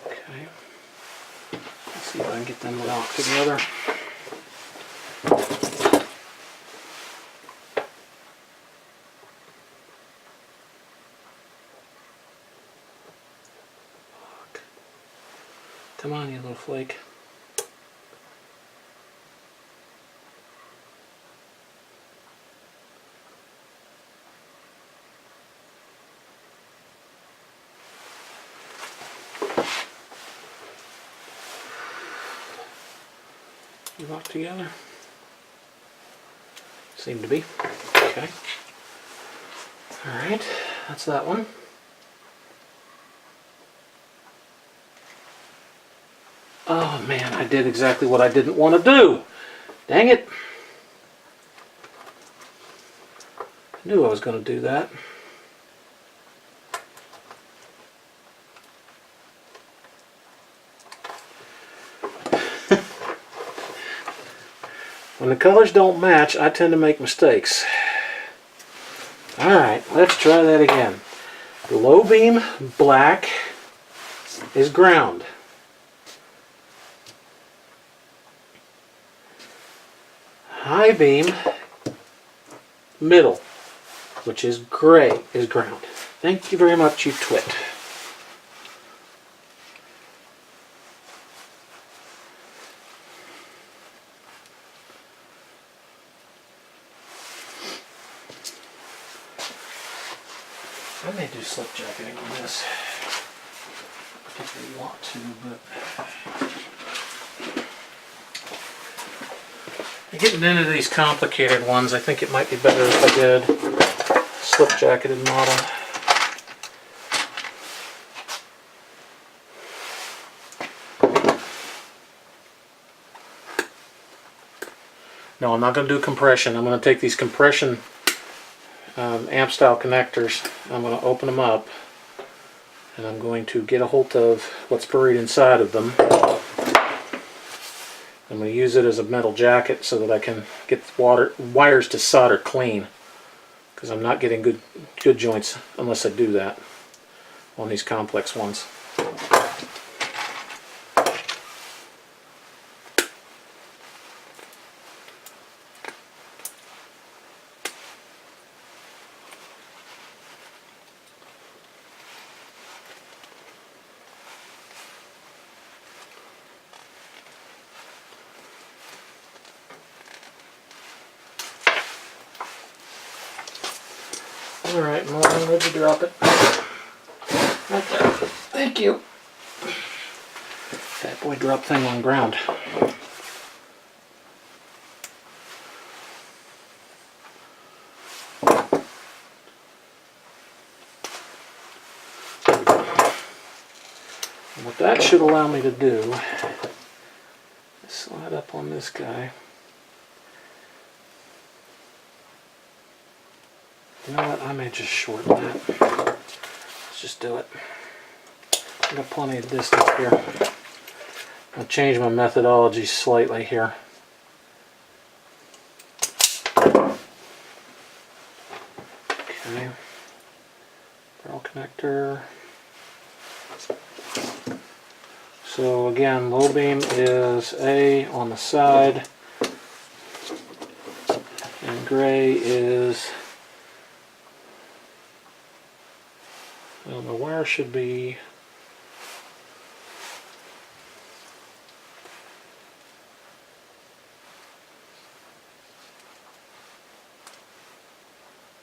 Okay. Let's see if I can get them locked together. Come on, you little flake. You locked together? Seem to be. Okay. Alright, that's that one. Oh man, I did exactly what I didn't want to do. Dang it. I knew I was going to do that. When the colors don't match, I tend to make mistakes. Alright, let's try that again. The low beam black is ground. High beam middle, which is gray, is ground. Thank you very much, you twit. I may do slip jacketing on this if you want to, but getting into these complicated ones, I think it might be better if I did slip jacketed model. No, I'm not going to do compression. I'm going to take these compression amp style connectors. I'm going to open them up and I'm going to get a hold of what's buried inside of them. I'm going to use it as a metal jacket so that I can get wires to solder clean, because I'm not getting good joints unless I do that on these complex ones. Alright, Morgan, where'd you drop it? Right there. Thank you. That boy drop thing on ground. And what that should allow me to do is slide up on this guy. You know what, I may just shorten that. Let's just do it. I've got plenty of distance here. I'll change my methodology slightly here. Okay. Barrel connector. So again, low beam is A on the side, and gray is, well, Now the wire should be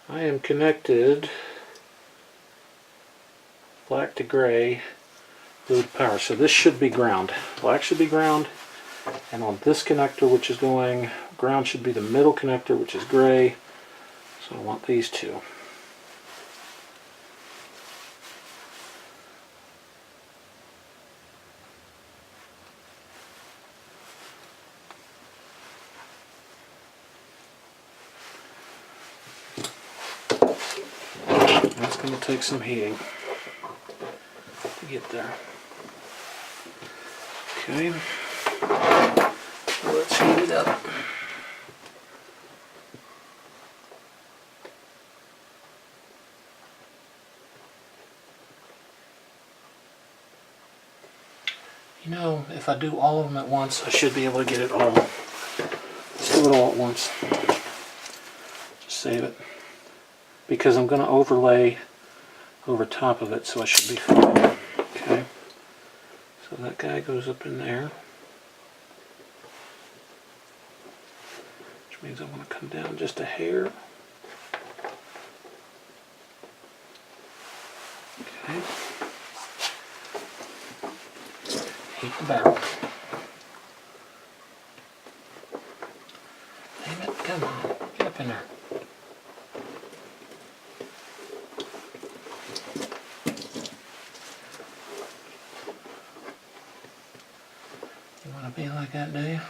I am connected black to gray, blue to power. So this should be ground. Black should be ground, and on this connector, which is going, ground should be the middle connector, which is gray. So I want these two. That's going to take some heating to get there. Okay, let's heat it up. You know, if I do all of them at once, I should be able to get it all. Let's do it all at once. Just save it. Because I'm going to overlay over top of it, so I should be fine. Okay. So that guy goes up in there. Which means I want to come down just a hair. Okay. Heat the barrel. Damn it, come on. Get up in there. You want to be like that, do you?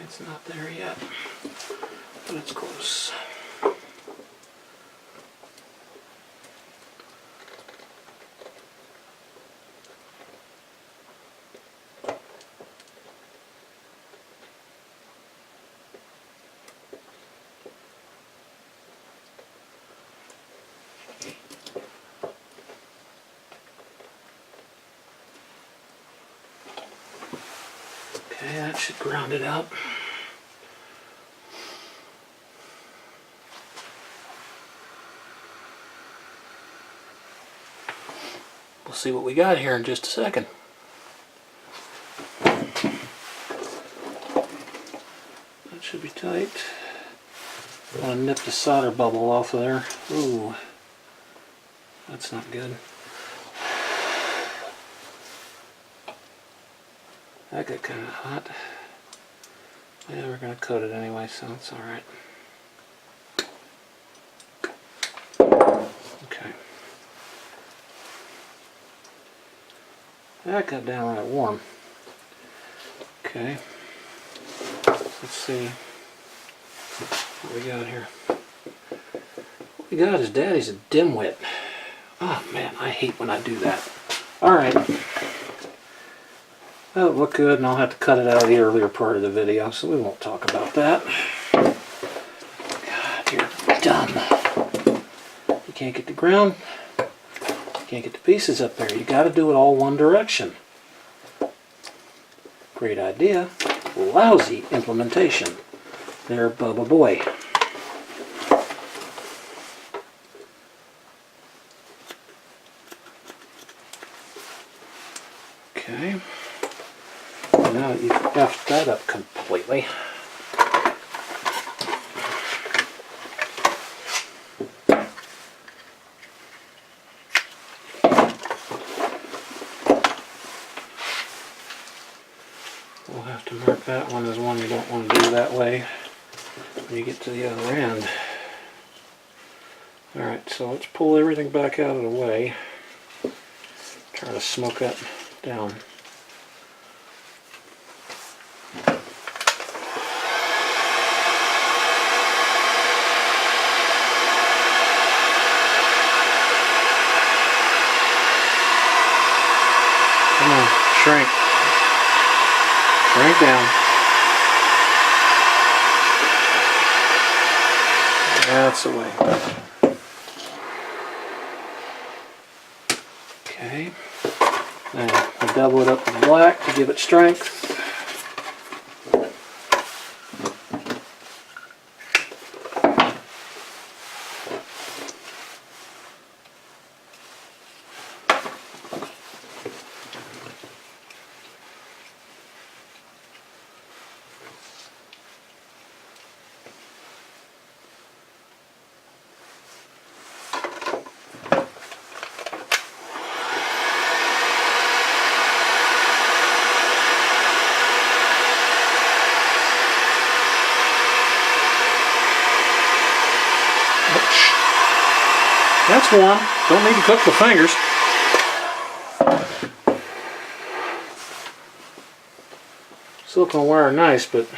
It's not there yet, but it's close. Okay, that should ground it out. We'll see what we got here in just a second. That should be tight. I want to nip the solder bubble off of there. Ooh, that's not good. That got kind of hot. Yeah, we're going to coat it anyway, so it's alright. Okay. That got downright warm. Okay. Let's see what we got here. What we got is Daddy's a dimwit. Oh man, I hate when I do that. Alright. That'll look good, and I'll have to cut it out of the earlier part of the video, so we won't talk about that. God, you're dumb. You can't get the ground. You can't get the pieces up there. You got to do it all one direction. Great idea. Lousy implementation. There, Bubba boy. that up completely. We'll have to mark that one as one you don't want to do that way when you get to the other end. Alright, so let's pull everything back out of the way. Try to smoke that down. Come on, shrink. Shrink down. That's the way. Okay. Now we double it up with black to give it strength. That's warm. Don't need to cook the fingers. Silicone wire nice, but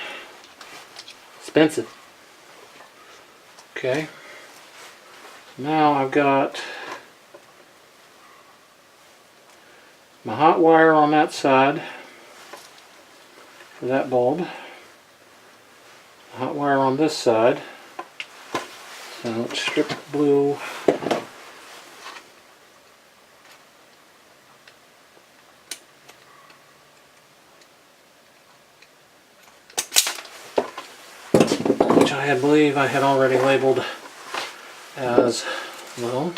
expensive. Okay. Now I've got my hot wire on that side for that bulb. Hot wire on this side. So let's strip the blue. Which I believe I had already labeled as low.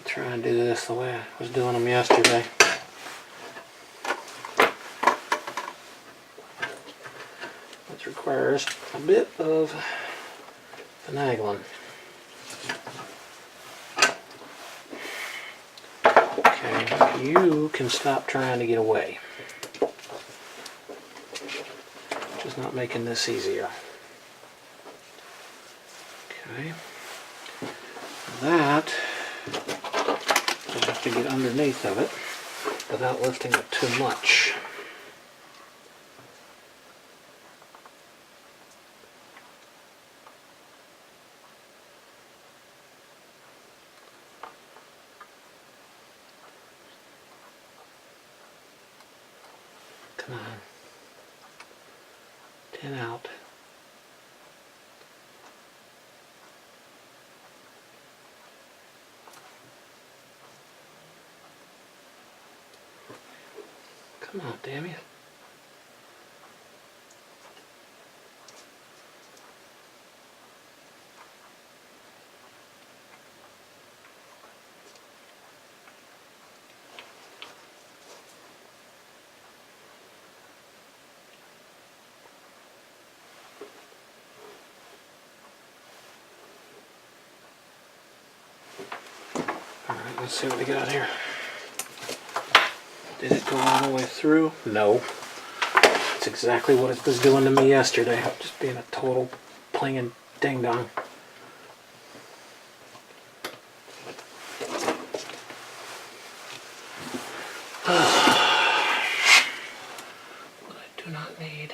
Try and do this the way I was doing them yesterday. Which requires a bit of finagling. Okay, you can stop trying to get away. Just not making this easier. Okay. That I have to get underneath of it without lifting it too much. Come on. 10 out. Come on, damn it. Alright, let's see what we got here. Did it go all the way through? No. It's exactly what it was doing to me yesterday. Just being a total plinging ding-dong. What I do not need.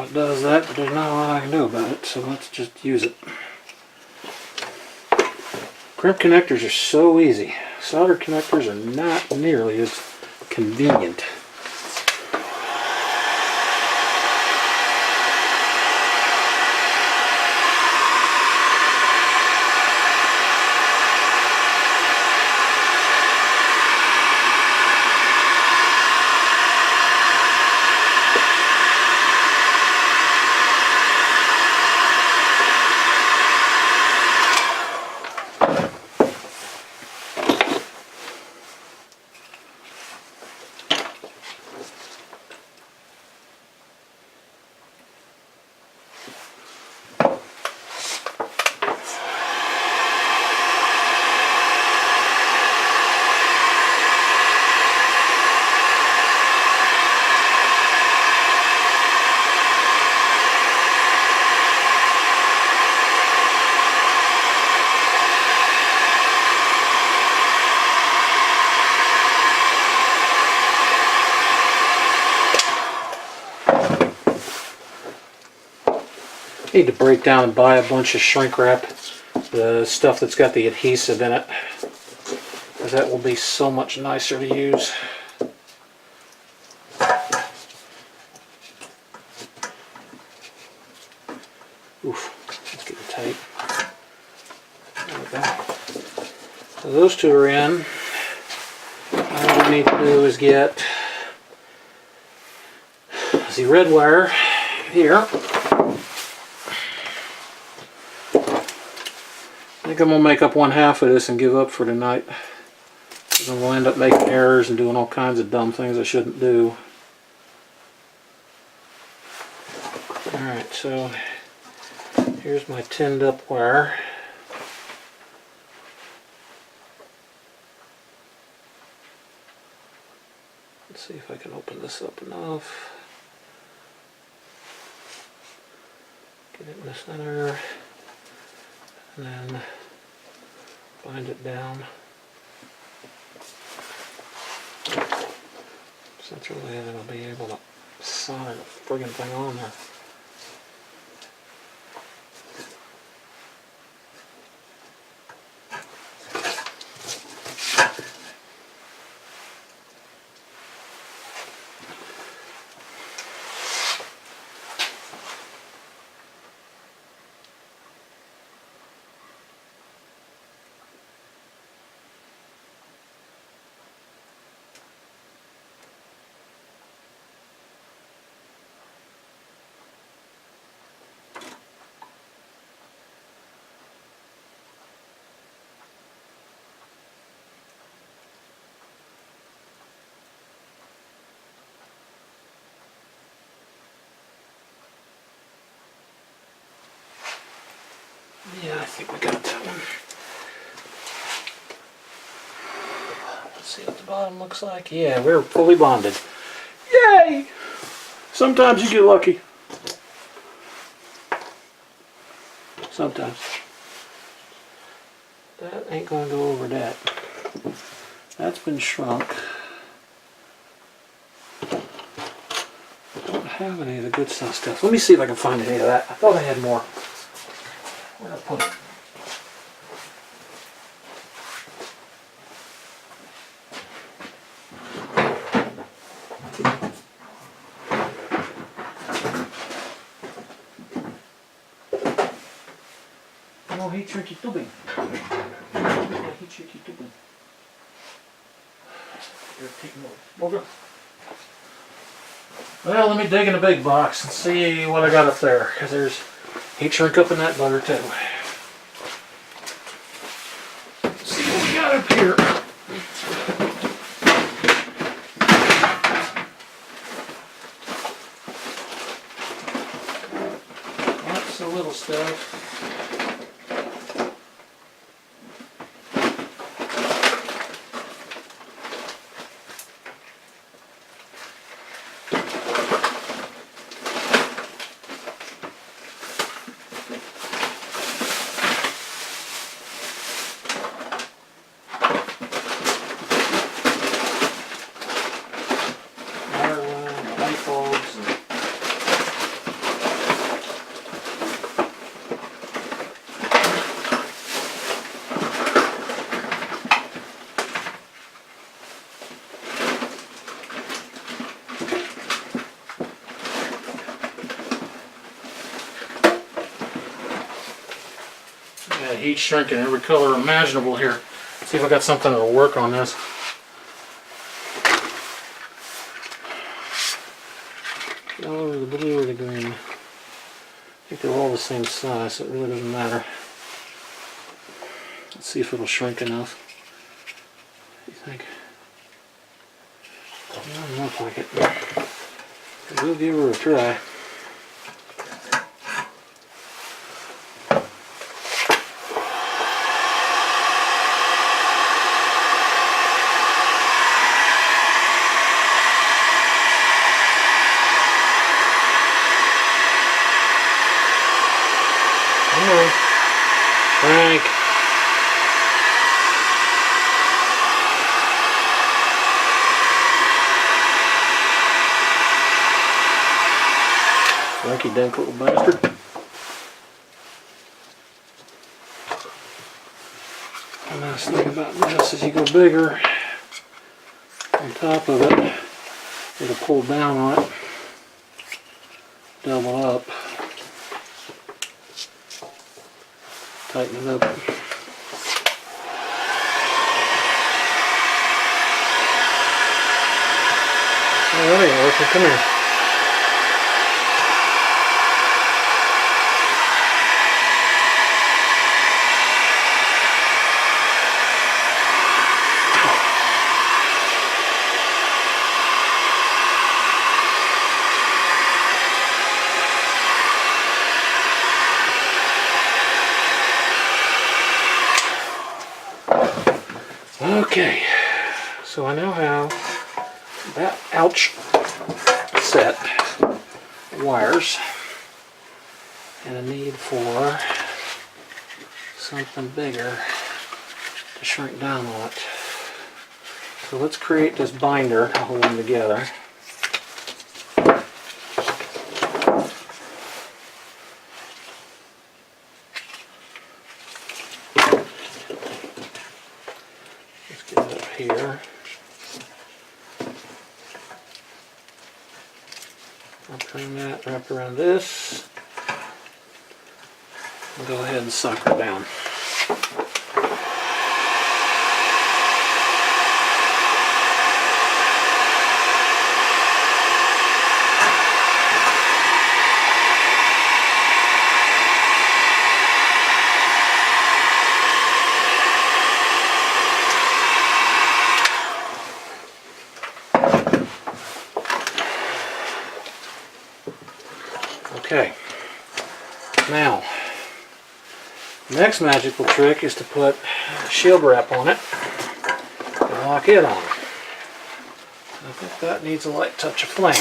it does that, but there's not a lot I can do about it, so let's just use it. Crimp connectors are so easy. Solder connectors are not nearly as convenient. Need to break down and buy a bunch of shrink wrap, the stuff that's got the adhesive in it, because that will be so much nicer to use. Oof, that's getting tight. There we go. So those two are in. All we need to do is get the red wire here. I think I'm going to make up 1/2 of this and give up for tonight. Because I'm going to end up making errors and doing all kinds of dumb things I shouldn't do. Alright, so here's my tinned up wire. Let's see if I can open this up enough. Get it in the center. And then bind it down centrally, and then I'll be able to solder the friggin' thing on there. Yeah, I think we got that one. Let's see what the bottom looks like. Yeah, we're fully bonded. Yay! Sometimes you get lucky. Sometimes. That ain't going to go over that. That's been shrunk. I don't have any of the good stuff. Let me see if I can find any of that. I thought I had more. Where did I put it? No heat shrink tubing. Heat shrink tubing. Okay. Well, let me dig in the big box and see what I got up there, because there's heat shrink up in that butter too. Let's see what we got up here. Lots of little stuff. heat shrink in every color imaginable here. See if I got something that'll work on this. Yellow or the blue or the green. I think they're all the same size, so it really doesn't matter. Let's see if it'll shrink enough. What do you think? Doesn't look like it. We'll give her a try. Frank. Frankie dink little bastard. The nice thing about this is you go bigger on top of it, it'll pull down on it, double up. Tighten it up. Oh, that ain't working. Come here. Okay, so I now have that set wires and a need for something bigger to shrink down on it. So let's create this binder to hold them together. Here. I'll turn that wrapped around this and go ahead and suck her down. Okay, now, next magical trick is to put shield wrap on it and lock it on. I think that needs a light touch of flame.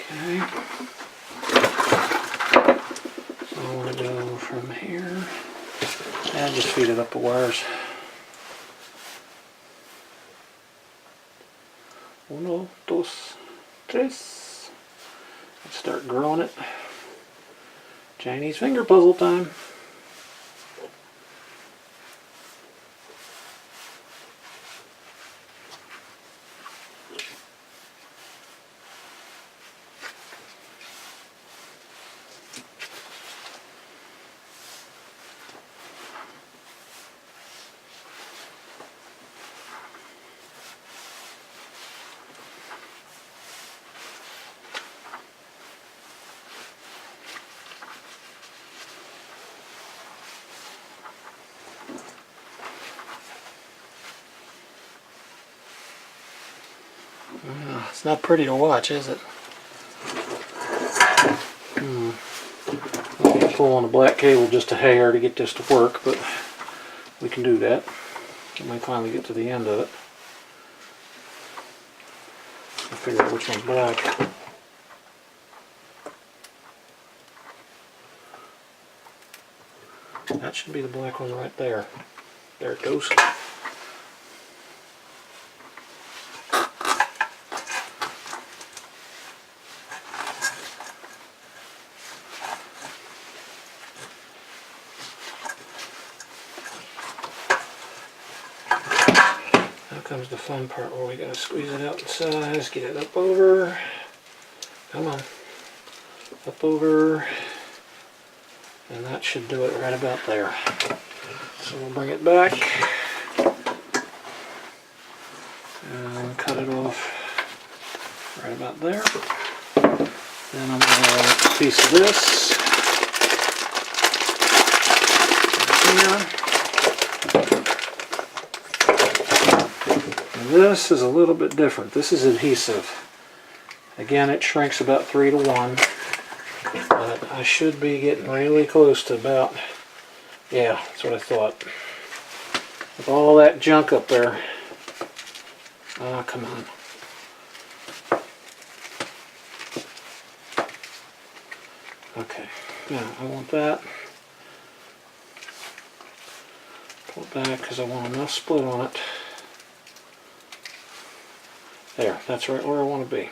Okay, so I want to go from here and just feed it up the wires. 1, 2, 3. Let's start growing it. Chinese finger puzzle time. It's not pretty to watch, is it? I'll pull on a black cable just a hair to get this to work, but we can do that. We might finally get to the end of it. I'll figure out which one's black. That should be the black one right there. There it goes. comes the fun part where we gotta squeeze it out in size, get it up over. Come on. Up over. And that should do it right about there. So we'll bring it back. And cut it off right about there. Then I'm going to add a piece of this. And this is a little bit different. This is adhesive. Again, it shrinks about 3 to 1. But I should be getting really close to about, yeah, that's what I thought. With all that junk up there. Ah, come on. Okay, now I want that. Pull it back because I want enough split on it. There, that's right where I want to be.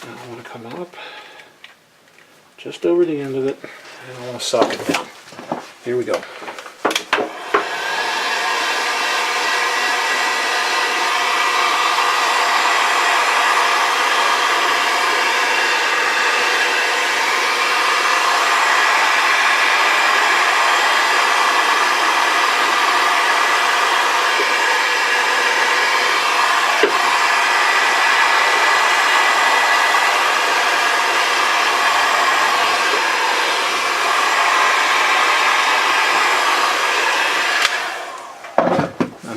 Now I want to come up just over the end of it, and I want to sock it down. Here we go.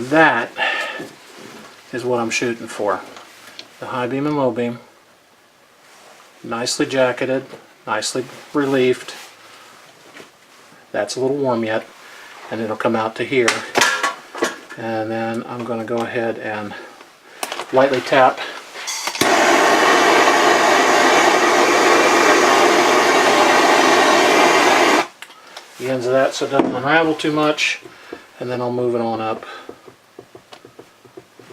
That is what I'm shooting for. The high beam and low beam. Nicely jacketed, nicely relieved. That's a little warm yet, and it'll come out to here. And then I'm going to go ahead and lightly tap. The ends of that so it doesn't unravel too much, and then I'll move it on up.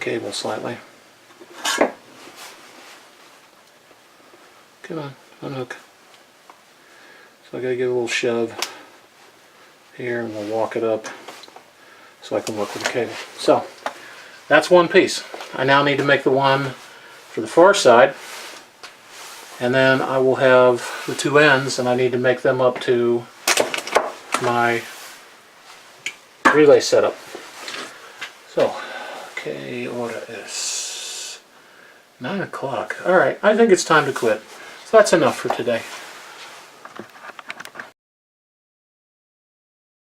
Cable slightly. Come on, unhook. So I gotta give it a little shove here, and we'll walk it up so I can work with the cable. So that's one piece. I now need to make the one for the far side, and then I will have the two ends, and I need to make them up to my relay setup. So. Okay, hora es 9 o'clock. Alright, I think it's time to quit. So that's enough for today.